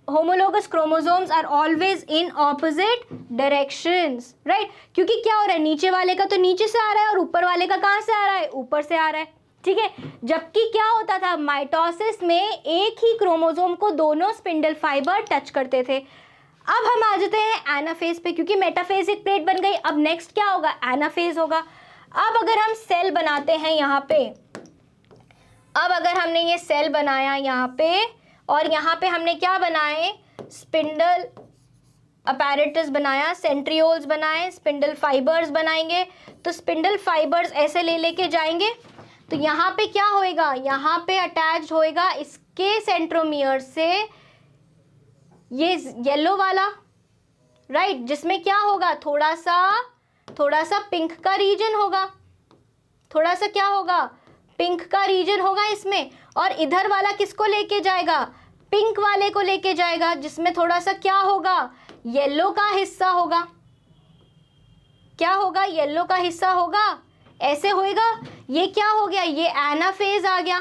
homologous chromosomes are always in opposite directions, right. क्योंकि क्या हो रहा है, नीचे वाले का तो नीचे से आ रहा है और ऊपर वाले का कहाँ से आ रहा है, ऊपर से आ रहा है। ठीक है, जबकि क्या होता था, माइटोसिस में एक ही क्रोमोसोम को दोनों स्पिंडल फाइबर टच करते थे। अब हम आ जाते हैं एनाफेज पे, क्योंकि मेटाफेजिक प्लेट बन गई। अब नेक्स्ट क्या होगा, एनाफेज होगा। अब अगर हम सेल बनाते हैं यहाँ पे, अब अगर हमने ये सेल बनाया यहाँ पे, और यहाँ पे हमने क्या बनाए, स्पिंडल अपैरेटस बनाया, सेंट्रियोल्स बनाए, स्पिंडल फाइबर्स बनाएंगे। तो स्पिंडल फाइबर्स ऐसे लेके जाएंगे, तो यहाँ पे क्या होएगा, यहाँ पे अटैच होएगा इसके सेंट्रोमियर से ये येलो वाला, राइट, जिसमें क्या होगा, थोड़ा सा पिंक का रीजन होगा, थोड़ा सा क्या होगा, पिंक का रीजन होगा इसमें। और इधर वाला किसको लेके जाएगा, पिंक वाले को लेके जाएगा, जिसमें थोड़ा सा क्या होगा, येलो का हिस्सा होगा। क्या होगा, येलो का हिस्सा होगा, ऐसे होएगा। ये क्या हो गया, ये एनाफेज आ गया।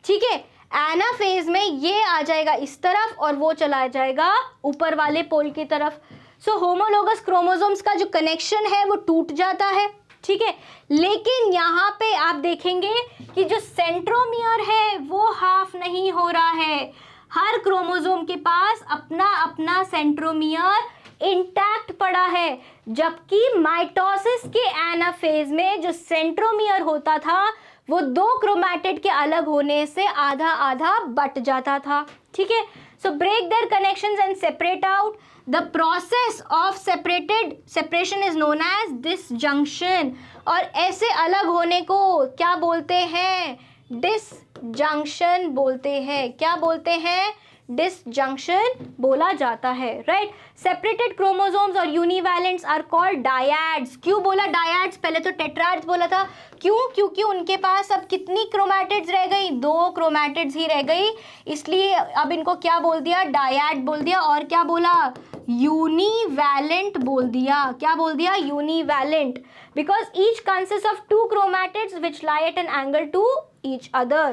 ठीक है, एनाफेज में ये आ जाएगा इस तरफ और वो चला जाएगा ऊपर वाले पोल की तरफ। सो होमोलोगस क्रोमोसोम्स का जो कनेक्शन है वो टूट जाता है। ठीक है, लेकिन यहाँ पे आप देखेंगे कि जो सेंट्रोमियर है वो हाफ नहीं हो रहा है। हर क्रोमोसोम के पास अपना अपना सेंट्रोमियर इंटैक्ट पड़ा है, जबकि माइटोसिस के एनाफेज में जो सेंट्रोमियर होता था वो 2 क्रोमैटिड के अलग होने से आधा आधा बट जाता था। ठीक है, so break their connections and separate out. The process of separation is known as disjunction। और ऐसे अलग होने को क्या बोलते हैं, डिसजंक्शन बोलते हैं। क्या बोलते हैं, डिसजंक्शन बोला जाता है, राइट। सेपरेटेड क्रोमोसोम्स और यूनिवैलेंट्स आर कॉल्ड डायैड्स। क्यों बोला डायैड्स, पहले तो टेट्राड्स बोला था, क्यों? क्योंकि उनके पास अब कितनी क्रोमैटिड्स रह गई, 2 क्रोमैटिड्स ही रह गई, इसलिए अब इनको क्या बोल दिया, डायैड बोल दिया। और क्या बोला, यूनिवैलेंट बोल दिया। क्या बोल दिया, univalent, because each consist of 2 chromatids which lie at an angle to each other.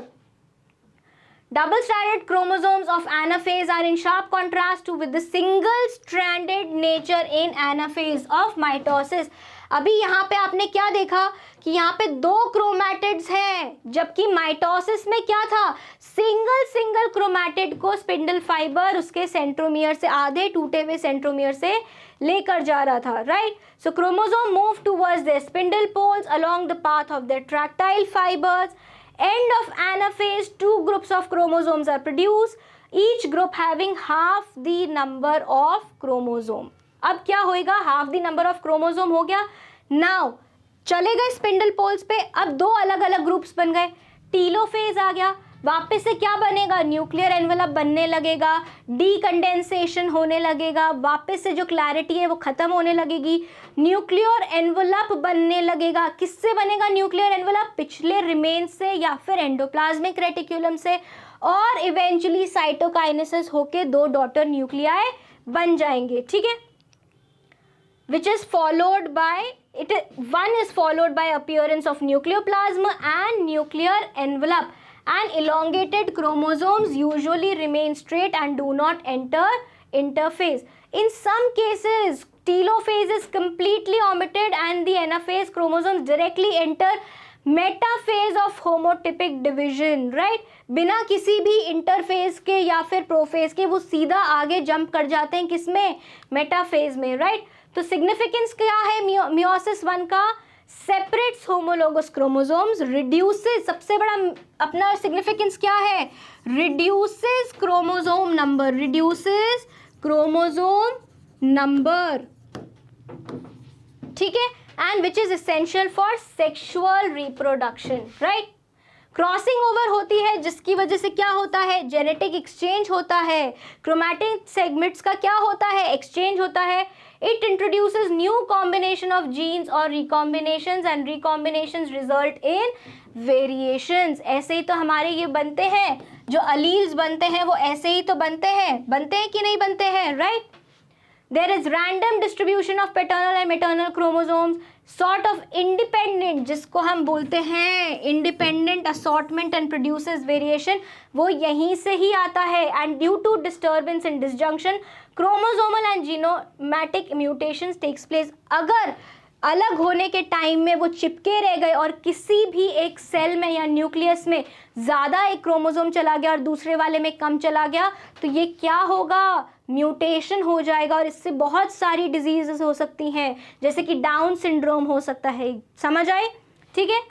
Double-stranded chromosomes of anaphase are in sharp contrast to with the single-stranded nature in anaphase of mitosis. अभी यहाँ पे आपने क्या देखा कि यहाँ पे 2 क्रोमैटिड्स हैं, जबकि माइटोसिस में क्या था, सिंगल क्रोमैटिड को स्पिंडल फाइबर उसके सेंट्रोमियर से, आधे टूटे हुए सेंट्रोमियर से लेकर जा रहा था, right. So chromosome move towards their spindle poles along the path of their tractile fibres. End of anaphase, 2 groups of chromosomes are produced, each group having half the number of chromosome. अब क्या होएगा, half the number of chromosome हो गया. Now चले गए स्पिंडल पोल्स पे, अब 2 अलग अलग ग्रुप्स बन गए, टीलोफेज आ गया, वापस से क्या बनेगा, न्यूक्लियर एनवेलप बनने लगेगा, डीकंडेंसेशन होने लगेगा, वापस से जो क्लैरिटी है वो खत्म होने लगेगी, न्यूक्लियर एनवेलप बनने लगेगा। किससे बनेगा न्यूक्लियर एनवेलप, पिछले रिमेन्स से या फिर एंडोप्लाज्मिक रेटिक्यूलम से, और इवेंचुअली साइटोकाइनेसिस होके 2 डॉटर न्यूक्लियाई बन जाएंगे, ठीक है। which is followed by one is followed by appearance of nucleoplasm and nuclear envelope, and elongated chromosomes usually remain straight and do not enter interphase. In some cases telophase is completely omitted and the anaphase chromosomes directly enter metaphase of homotypic division, right. बिना किसी भी इंटरफेज के या फिर प्रोफेज के वो सीधा आगे जंप कर जाते हैं, किसमें, मेटाफेज में, राइट। तो सिग्निफिकेंस क्या है मियोसिस 1 का, सेपरेट्स होमोलोगस क्रोमोसोम्स, रिड्यूसेस, सबसे बड़ा अपना सिग्निफिकेंस क्या है, reduces chromosome number, reduces chromosome number, ठीक है, and which is essential for sexual reproduction, right? Crossing over होती है जिसकी वजह से क्या होता है, जेनेटिक एक्सचेंज होता है, क्रोमैटिक सेगमेंट्स का क्या होता है, एक्सचेंज होता है। It introduces new combination of genes और recombinations and recombinations result in variations. ऐसे ही तो हमारे ये बनते हैं, जो अलील्स बनते हैं वो ऐसे ही तो बनते हैं कि नहीं बनते हैं, right. There is random distribution of paternal and maternal chromosomes, sort of independent, जिसको हम बोलते हैं independent assortment and produces variation, वो यहीं से ही आता है। And due to disturbance and disjunction, chromosomal and genomatic mutations takes place. अगर अलग होने के टाइम में वो चिपके रह गए और किसी भी एक सेल में या न्यूक्लियस में ज़्यादा एक क्रोमोसोम चला गया और दूसरे वाले में कम चला गया, तो ये क्या होगा, म्यूटेशन हो जाएगा, और इससे बहुत सारी डिजीजेस हो सकती हैं, जैसे कि डाउन सिंड्रोम हो सकता है। समझ आए, ठीक है।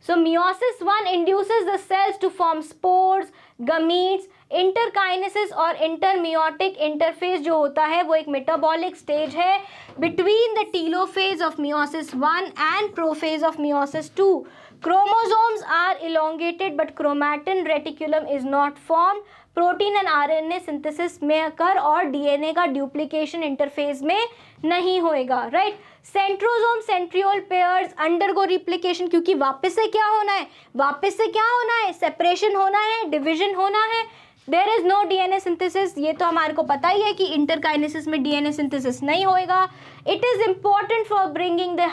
So meiosis 1 induces the cells to form spores, gametes. Interkinesis और इंटरमियोटिक इंटरफेस जो होता है वो एक मेटाबॉलिक स्टेज है between the telophase of meiosis 1 and prophase of meiosis 2. Chromosomes are elongated but chromatin reticulum is not formed. Protein and RNA synthesis में अकर और डीएनए का ड्यूप्लीकेशन इंटरफेज में नहीं होएगा, right. Centrosome centriole pairs undergo replication, क्योंकि वापस से क्या होना है, सेपरेशन होना है, डिवीजन होना है। There is no DNA synthesis, ये तो हमारे को पता ही है कि इंटरकाइनेसिस में डीएनए सिंथेसिस नहीं होएगा। It is important for bringing the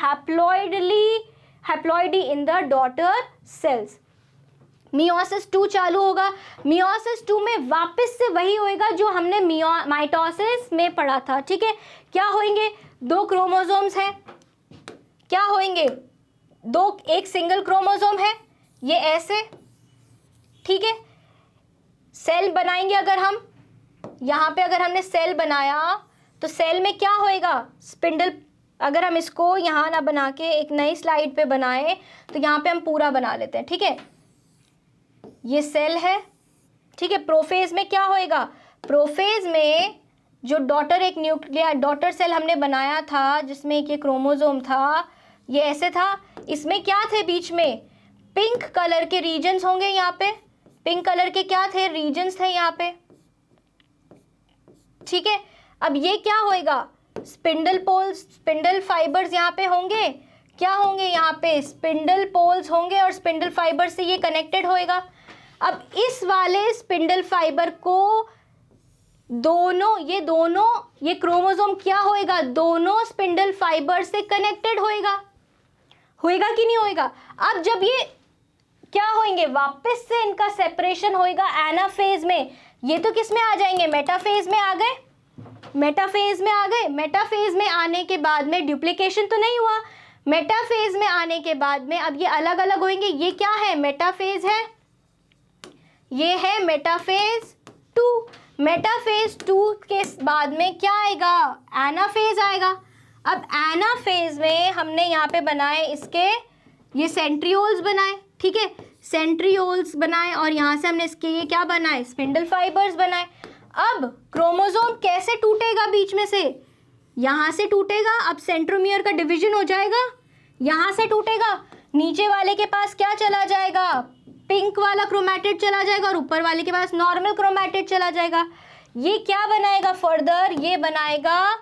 haploidy in the daughter cells. Meiosis 2 चालू होगा, मियोसिस 2 में वापस से वही होएगा जो हमने माइटोसिस में पढ़ा था, ठीक है। क्या होंगे, 2 क्रोमोसोम्स हैं, क्या होंगे, एक सिंगल क्रोमोसोम है, ये ऐसे, ठीक है। सेल बनाएंगे अगर हम, यहाँ पे अगर हमने सेल बनाया तो सेल में क्या होएगा, स्पिंडल, अगर हम इसको यहाँ ना बना के एक नई स्लाइड पे बनाए तो यहाँ पे हम पूरा बना लेते हैं, ठीक है। ये सेल है, ठीक है। प्रोफेज में क्या होएगा, प्रोफेज में जो डॉटर सेल हमने बनाया था जिसमें एक ये क्रोमोसोम था, ये ऐसे था, इसमें क्या थे, बीच में पिंक कलर के रीजन्स होंगे, यहाँ पे पिंक कलर के क्या थे, रीजन्स थे यहाँ पे, ठीक है। अब ये क्या होएगा, स्पिंडल पोल्स, स्पिंडल फाइबर्स यहाँ पे होंगे, क्या होंगे यहाँ पे, स्पिंडल पोल्स होंगे और स्पिंडल फाइबर से ये कनेक्टेड होएगा। अब इस वाले स्पिंडल फाइबर को दोनों ये क्रोमोसोम क्या होएगा, दोनों स्पिंडल फाइबर से कनेक्टेड होएगा, होएगा कि नहीं होएगा। अब जब ये क्या होंगे, वापस से इनका सेपरेशन होएगा एनाफेज में, ये तो किस में आ जाएंगे, मेटाफेज में आ गए, मेटाफेज में आ गए। मेटाफेज में आने के बाद में डुप्लीकेशन तो नहीं हुआ, मेटाफेज में आने के बाद में अब ये अलग अलग होंगे। ये क्या है, मेटाफेज है, ये है मेटाफेज 2। मेटाफेज 2 के बाद में क्या आएगा, एनाफेज आएगा। अब एनाफेज में हमने यहाँ पे बनाए इसके ये सेंट्रियोल्स बनाए, ठीक है, सेंट्रियोल्स बनाए और यहाँ से हमने इसके ये क्या बनाए, स्पिंडल फाइबर्स बनाए। अब क्रोमोसोम कैसे टूटेगा, बीच में से यहाँ से टूटेगा, अब सेंट्रोमियर का डिवीजन हो जाएगा, यहाँ से टूटेगा, नीचे वाले के पास क्या चला जाएगा, पिंक वाला क्रोमैटिड चला जाएगा और ऊपर वाले के पास नॉर्मल क्रोमैटिड चला जाएगा। ये क्या बनाएगा फर्दर, ये बनाएगा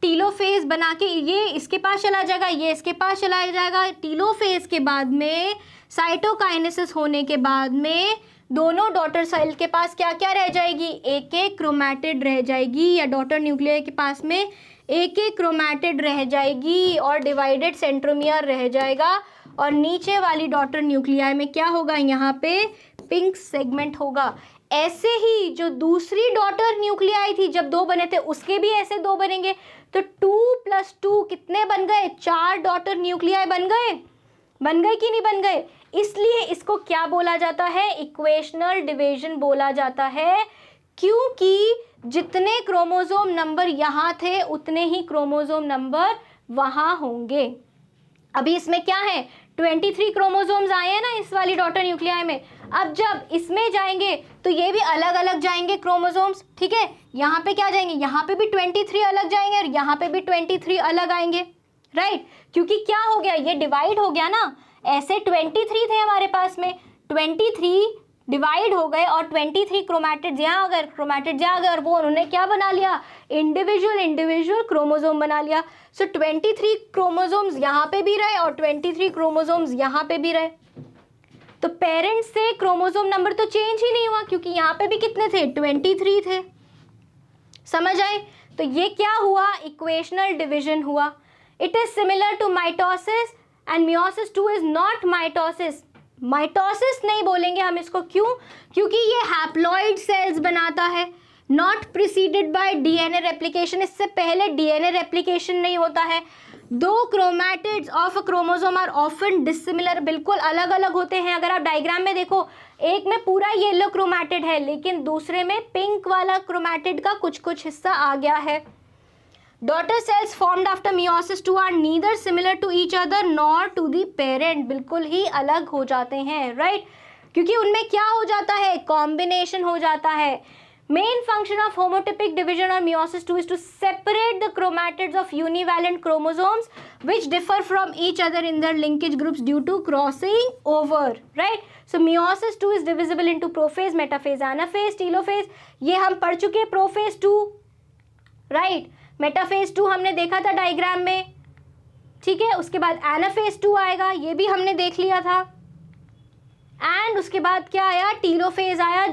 टीलोफेज बना के, ये इसके पास चला जाएगा, ये इसके पास चला जाएगा। टीलोफेज के बाद में साइटोकाइनेसिस होने के बाद में दोनों डॉटर सेल के पास क्या क्या रह जाएगी, एक एक क्रोमैटिड रह जाएगी, या डॉटर न्यूक्लियर के पास में एक एक क्रोमैटिड रह जाएगी और डिवाइडेड सेंट्रोमियर रह जाएगा। और नीचे वाली डॉटर न्यूक्लियाई में क्या होगा, यहाँ पे पिंक सेगमेंट होगा। ऐसे ही जो दूसरी डॉटर न्यूक्लियाई थी, जब 2 बने थे, उसके भी ऐसे 2 बनेंगे, तो 2 + 2 कितने बन गए, 4 डॉटर न्यूक्लियाई बन गए कि नहीं बन गए। इसलिए इसको क्या बोला जाता है, इक्वेशनल डिवीजन बोला जाता है, क्योंकि जितने क्रोमोसोम नंबर यहाँ थे उतने ही क्रोमोसोम नंबर वहाँ होंगे। अभी इसमें क्या है, 23 क्रोमोसोम्स आए हैं ना इस वाली डॉटर न्यूक्लियाई में। अब जब इसमें जाएंगे तो ये भी अलग अलग जाएंगे क्रोमोसोम्स, ठीक है। यहाँ पे क्या जाएंगे, यहाँ पे भी 23 अलग जाएंगे और यहाँ पे भी 23 अलग आएंगे, राइट। क्योंकि क्या हो गया, ये डिवाइड हो गया ना, ऐसे 23 थे हमारे पास में, 23 डिवाइड हो गए और 23 क्रोमैटिड्स यहाँ आ गए, क्रोमैटिड्स यहाँ आ गए और वो उन्होंने क्या बना लिया, इंडिविजुअल क्रोमोसोम बना लिया। सो 23 क्रोमोसोम्स यहाँ पे भी रहे और 23 क्रोमोसोम्स यहाँ पे भी रहे। तो पेरेंट्स से क्रोमोसोम नंबर तो चेंज ही नहीं हुआ, क्योंकि यहाँ पे भी कितने थे, 23 थे। समझ आए, तो ये क्या हुआ, इक्वेशनल डिवीजन हुआ। It is similar to mitosis and meiosis 2 is not mitosis. Mitosis नहीं बोलेंगे हम इसको, क्यों, क्योंकि ये हैप्लॉइड सेल्स बनाता है, not preceded by DNA replication. इससे पहले डीएनए रेप्लिकेशन नहीं होता है। 2 chromatids of a chromosome are often dissimilar, बिल्कुल अलग अलग होते हैं। अगर आप डायग्राम में देखो, एक में पूरा येलो क्रोमैटिड है लेकिन दूसरे में पिंक वाला क्रोमैटिड का कुछ कुछ हिस्सा आ गया है। Daughter cells formed after meiosis 2 are neither similar to each other nor to the parent, बिल्कुल ही अलग हो जाते हैं, राइट। क्योंकि उनमें क्या हो जाता है, कॉम्बिनेशन हो जाता है। Main function of homotypic division और meiosis 2 is to separate the chromatids of univalent chromosomes which differ from each other in their linkage groups due to crossing over, right? So meiosis 2 is divisible into prophase, metaphase, anaphase, telophase. ये हम पढ़ चुके हैं prophase 2, right? metaphase 2 हमने देखा था डायग्राम में, ठीक है। उसके बाद एनाफेज 2 आएगा, ये भी हमने देख लिया था। एंड उसके बाद क्या आया, टीलोफेज आया,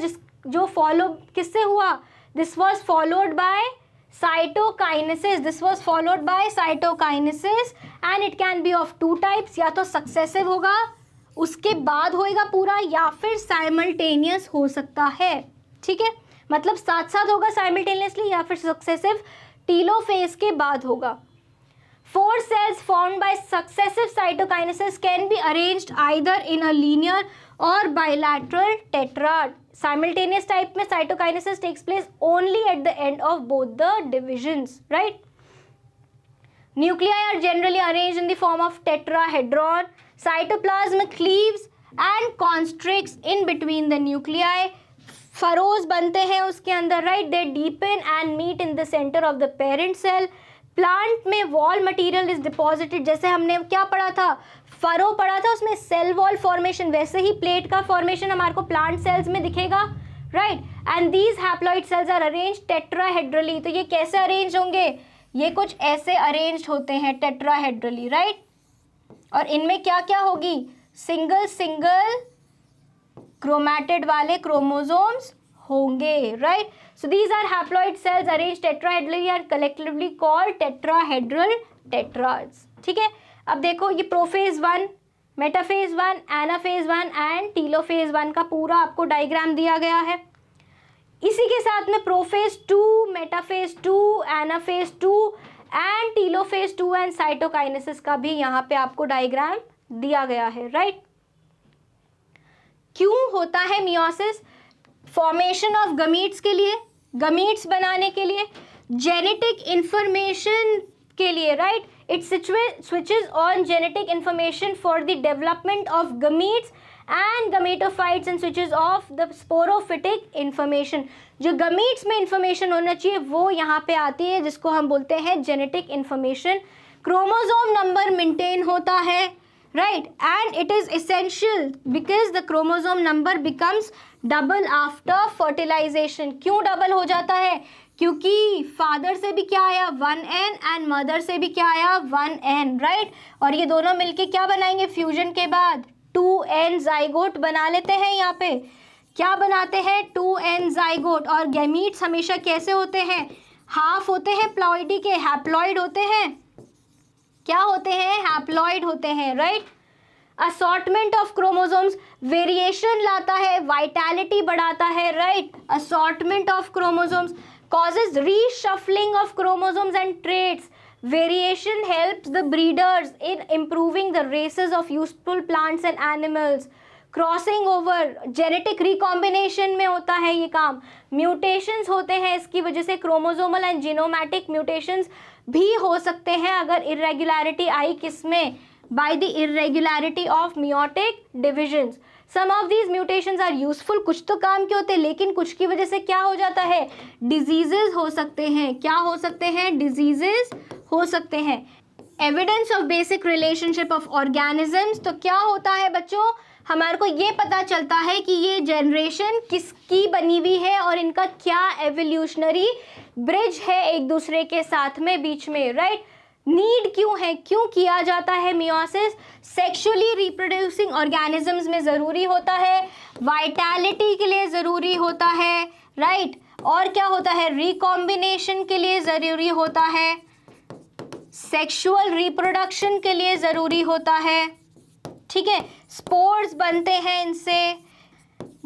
जो फॉलो किससे हुआ, this was followed by cytokinesis, this was followed by cytokinesis and it can be of 2 types, या तो सक्सेसिव होगा उसके बाद होएगा पूरा, या फिर साइमल्टेनियस हो सकता है, ठीक है। मतलब साथ साथ होगा साइमल्टेनियसली, या फिर सक्सेसिव टीलोफेज के बाद होगा। 4 cells formed by successive cytokinesis can be arranged either in a linear or bilateral tetrad. Simultaneous type में cytokinesis takes place only at the end of both the divisions, right? Nuclei are generally arranged in the form of tetrahedron. Cytoplasm cleaves and constricts in between the nuclei. Furrows बनते हैं उसके अंदर, right. They deepen and meet in the centre of the parent cell. Plant में वॉल मटेरियल इज डिपॉजिटेड, जैसे हमने क्या पढ़ा था, फरो पढ़ा था उसमें सेल वॉल फॉर्मेशन, वैसे ही प्लेट का फॉर्मेशन हमारे को प्लांट सेल्स में दिखेगा, right. And these haploid cells are arrange tetrahedrally. तो ये कैसे अरेंज होंगे, ये कुछ ऐसे अरेंज होते हैं टेट्राहेड्रली, राइट। और इनमें क्या क्या होगी, सिंगल सिंगल क्रोमैटिड वाले क्रोमोसोम्स होंगे, right. So these are haploid cells arrange tetrahedrally are collectively called tetrahedral tetrads, ठीक है। अब देखो ये prophase 1, metaphase 1, anaphase 1 and telophase 1 का पूरा आपको डायग्राम दिया गया है। इसी के साथ में prophase 2, metaphase 2, anaphase 2 and telophase 2 and cytokinesis का भी यहाँ पे आपको डायग्राम दिया गया है, राइट। क्यों होता है मियोसिस, फॉर्मेशन ऑफ गमीट्स के लिए, गमीट्स बनाने के लिए, जेनेटिक इंफॉर्मेशन के लिए, right. It switches on genetic information for the development of gametes and gametophytes and switches off the sporophytic information। जो gametes में information होना चाहिए वो यहाँ पे आती है, जिसको हम बोलते हैं genetic information। Chromosome number maintain होता है, right, and it is essential because the chromosome number becomes double after fertilization। क्यों डबल हो जाता है, क्योंकि फादर से भी क्या आया 1n एंड मदर से भी क्या आया 1n, राइट। और ये दोनों मिलके क्या बनाएंगे, फ्यूजन के बाद 2n जाइगोट बना लेते हैं। यहाँ पे क्या बनाते हैं, 2n जाइगोट। और गैमीट्स हमेशा कैसे होते हैं, हाफ होते हैं प्लॉइडी के, हैप्लॉइड होते हैं, क्या होते हैं, हैप्लॉइड होते हैं, right. Assortment of chromosomes variation लाता है, वाइटैलिटी बढ़ाता है, right. Assortment of chromosomes causes reshuffling of chromosomes and traits। Variation helps the breeders in improving the races of useful plants and animals। Crossing over, genetic recombination में होता है ये काम। म्यूटेशंस होते हैं इसकी वजह से, क्रोमोसोमल एंड जीनोमैटिक म्यूटेशंस भी हो सकते हैं अगर इरेगुलरिटी आई किसमें, by the irregularity of meiotic divisions. Some of these mutations are useful, कुछ तो काम के होते हैं, लेकिन कुछ की वजह से क्या हो जाता है, डिजीजेज हो सकते हैं। क्या हो सकते हैं, डिजीजेज हो सकते हैं। Evidence of basic relationship of organisms, तो क्या होता है बच्चों, हमारे को ये पता चलता है कि ये जनरेशन किसकी बनी हुई है और इनका क्या एवोल्यूशनरी ब्रिज है एक दूसरे के साथ में, बीच में, राइट। नीड क्यों है, क्यों किया जाता है मियोसिस, सेक्सुअली रिप्रोड्यूसिंग ऑर्गेनिजम्स में ज़रूरी होता है, वाइटैलिटी के लिए ज़रूरी होता है, राइट। और क्या होता है, रिकॉम्बिनेशन के लिए ज़रूरी होता है, सेक्सुअल रिप्रोडक्शन के लिए ज़रूरी होता है, ठीक है। स्पोर्स बनते हैं इनसे,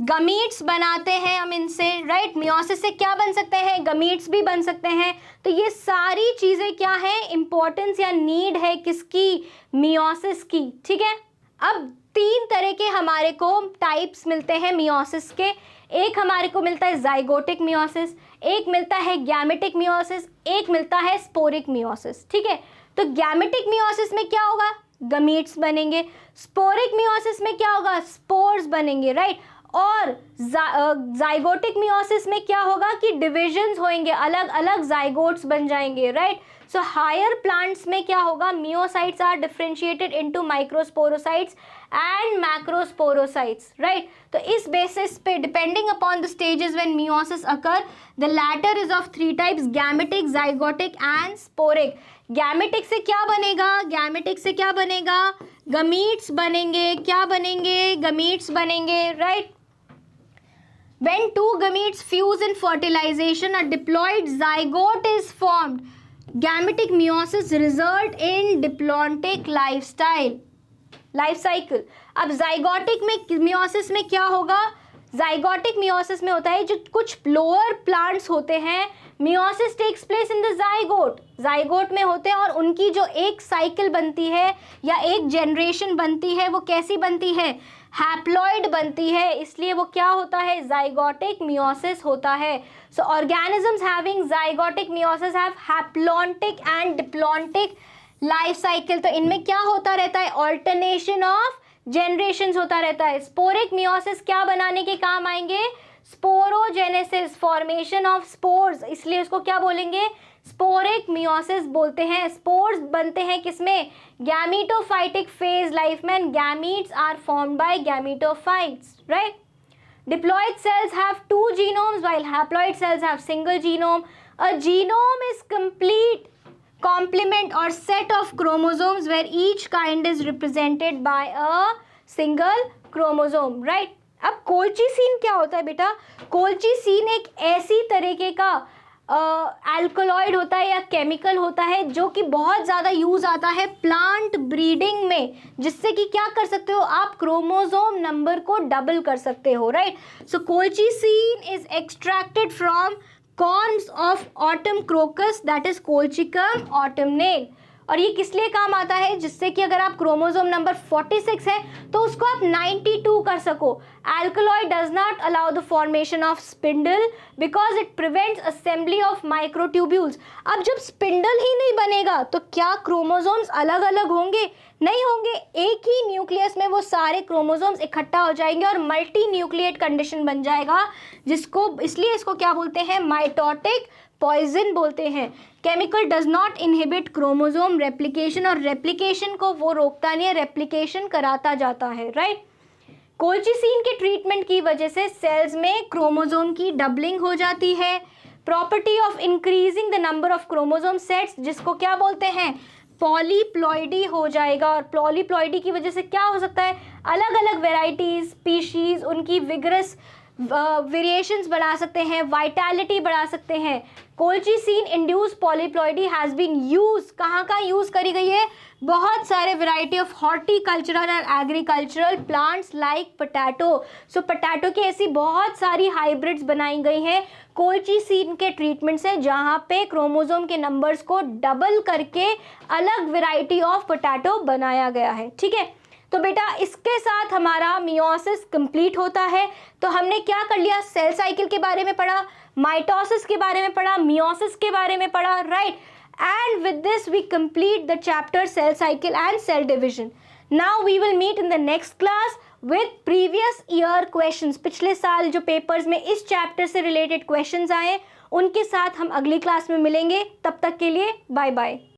गमीट्स बनाते हैं हम इनसे, राइट। मियोसिस से क्या बन सकते हैं, गमीट्स भी बन सकते हैं। तो ये सारी चीज़ें क्या है, इंपॉर्टेंस या नीड है किसकी, मियोसिस की, ठीक है। अब 3 तरह के हमारे को टाइप्स मिलते हैं मियोसिस के। एक हमारे को मिलता है जाइगोटिक मियोसिस, एक मिलता है गैमेटिक मियोसिस, एक मिलता है स्पोरिक मियोसिस, ठीक है। तो गैमेटिक मियोसिस में क्या होगा, गमीट्स बनेंगे। स्पोरिक मियोसिस में क्या होगा, स्पोर्स बनेंगे, राइट। और जाइगोटिक मियोसिस में क्या होगा कि डिविजन्स होंगे, अलग अलग जाइगोट्स बन जाएंगे, राइट। सो हायर प्लांट्स में क्या होगा, meiocytes are differentiated into microsporocytes and macrosporocytes, right. तो इस बेसिस पे depending upon the stages when meiosis occur, the latter is of 3 types, gametic, zygotic and sporic. Gametic से क्या बनेगा, गैमेटिक से क्या बनेगा, गमीट्स बनेंगे, क्या बनेंगे, गमीट्स बनेंगे, right. When 2 gametes fuse in fertilization, a diploid zygote is formed. Gametic meiosis result in diplontic life cycle। अब zygotic में meiosis में क्या होगा, zygotic meiosis में होता है जो कुछ lower plants होते हैं, meiosis takes place in the zygote में होते हैं, और उनकी जो एक साइकिल बनती है या एक जनरेशन बनती है वो कैसी बनती है, हैप्लॉइड बनती है, इसलिए वो क्या होता है, जाइगोटिक मियोसिस होता है। सो organisms having zygotic meiosis have haplontic and diplontic life cycle. तो इनमें क्या होता रहता है, ऑल्टरनेशन ऑफ जनरेशंस होता रहता है। स्पोरिक मियोसिस क्या बनाने के काम आएंगे, स्पोरोजेनेसिस, फॉर्मेशन ऑफ स्पोर्स, इसलिए उसको क्या बोलेंगे, स्पोरिक मियोसिस बोलते हैं। स्पोर्स बनते हैं किसमें? गैमीटोफाइटिक फेज लाइफ में gametes are formed by gametophytes, right? Diploid cells have two genomes while haploid cells have single genome. A genome is complete complement or set of chromosomes where each kind is represented by a single chromosome, right? अब कोल्चिसिन क्या होता है बेटा? कोल्चिसिन एक ऐसी तरीके का एल्कलॉइड होता है या केमिकल होता है जो कि बहुत ज़्यादा यूज़ आता है प्लांट ब्रीडिंग में, जिससे कि क्या कर सकते हो आप? क्रोमोसोम नंबर को डबल कर सकते हो, right? So colchicine is extracted from corms of autumn crocus, that is colchicum autumnale. और ये किस लिए काम आता है? जिससे कि अगर आप क्रोमोसोम नंबर 46 है तो उसको आप 92 कर सको। Alkaloid does not allow the formation of spindle because it prevents assembly of microtubules. अब जब स्पिंडल ही नहीं बनेगा तो क्या क्रोमोसोम्स अलग अलग होंगे? नहीं होंगे। एक ही न्यूक्लियस में वो सारे क्रोमोसोम्स इकट्ठा हो जाएंगे और मल्टी न्यूक्लिएट कंडीशन बन जाएगा, जिसको इसलिए इसको क्या बोलते हैं? माइटोटिक पॉइजन बोलते हैं। Chemical does not inhibit chromosome replication, और रेप्लिकेशन को वो रोकता नहीं है, रेप्लिकेशन कराता जाता है, राइट? कोल्चिसिन के ट्रीटमेंट की वजह से सेल्स में क्रोमोसोम की डबलिंग हो जाती है। Property of increasing the number of chromosome sets, जिसको क्या बोलते हैं? पॉलीप्लॉइडी हो जाएगा। और पॉलीप्लॉइडी की वजह से क्या हो सकता है? अलग अलग वेराइटीज, स्पीशीज, उनकी विगरस वेरिएशंस बढ़ा सकते हैं, वाइटैलिटी बढ़ा सकते हैं। Colchicine induce polyploidy has been use, कहाँ कहाँ यूज़ करी गई है? बहुत सारे वेराइटी ऑफ हॉर्टिकल्चरल और agricultural plants like potato. So potato की ऐसी बहुत सारी हाइब्रिड्स बनाई गई हैं कोल्चिसिन के ट्रीटमेंट से, जहाँ पे क्रोमोसोम के नंबर्स को डबल करके अलग वेराइटी ऑफ पोटैटो बनाया गया है, ठीक है? तो बेटा इसके साथ हमारा मियोसिस कंप्लीट होता है। तो हमने क्या कर लिया? सेल साइकिल के बारे में पढ़ा, माइटोसिस के बारे में पढ़ा, मियोसिस के बारे में पढ़ा, right? And with this we complete the chapter cell cycle and cell division. Now we will meet in the next class with previous year questions. पिछले साल जो पेपर्स में इस चैप्टर से रिलेटेड क्वेश्चंस आए उनके साथ हम अगली क्लास में मिलेंगे। तब तक के लिए बाय बाय।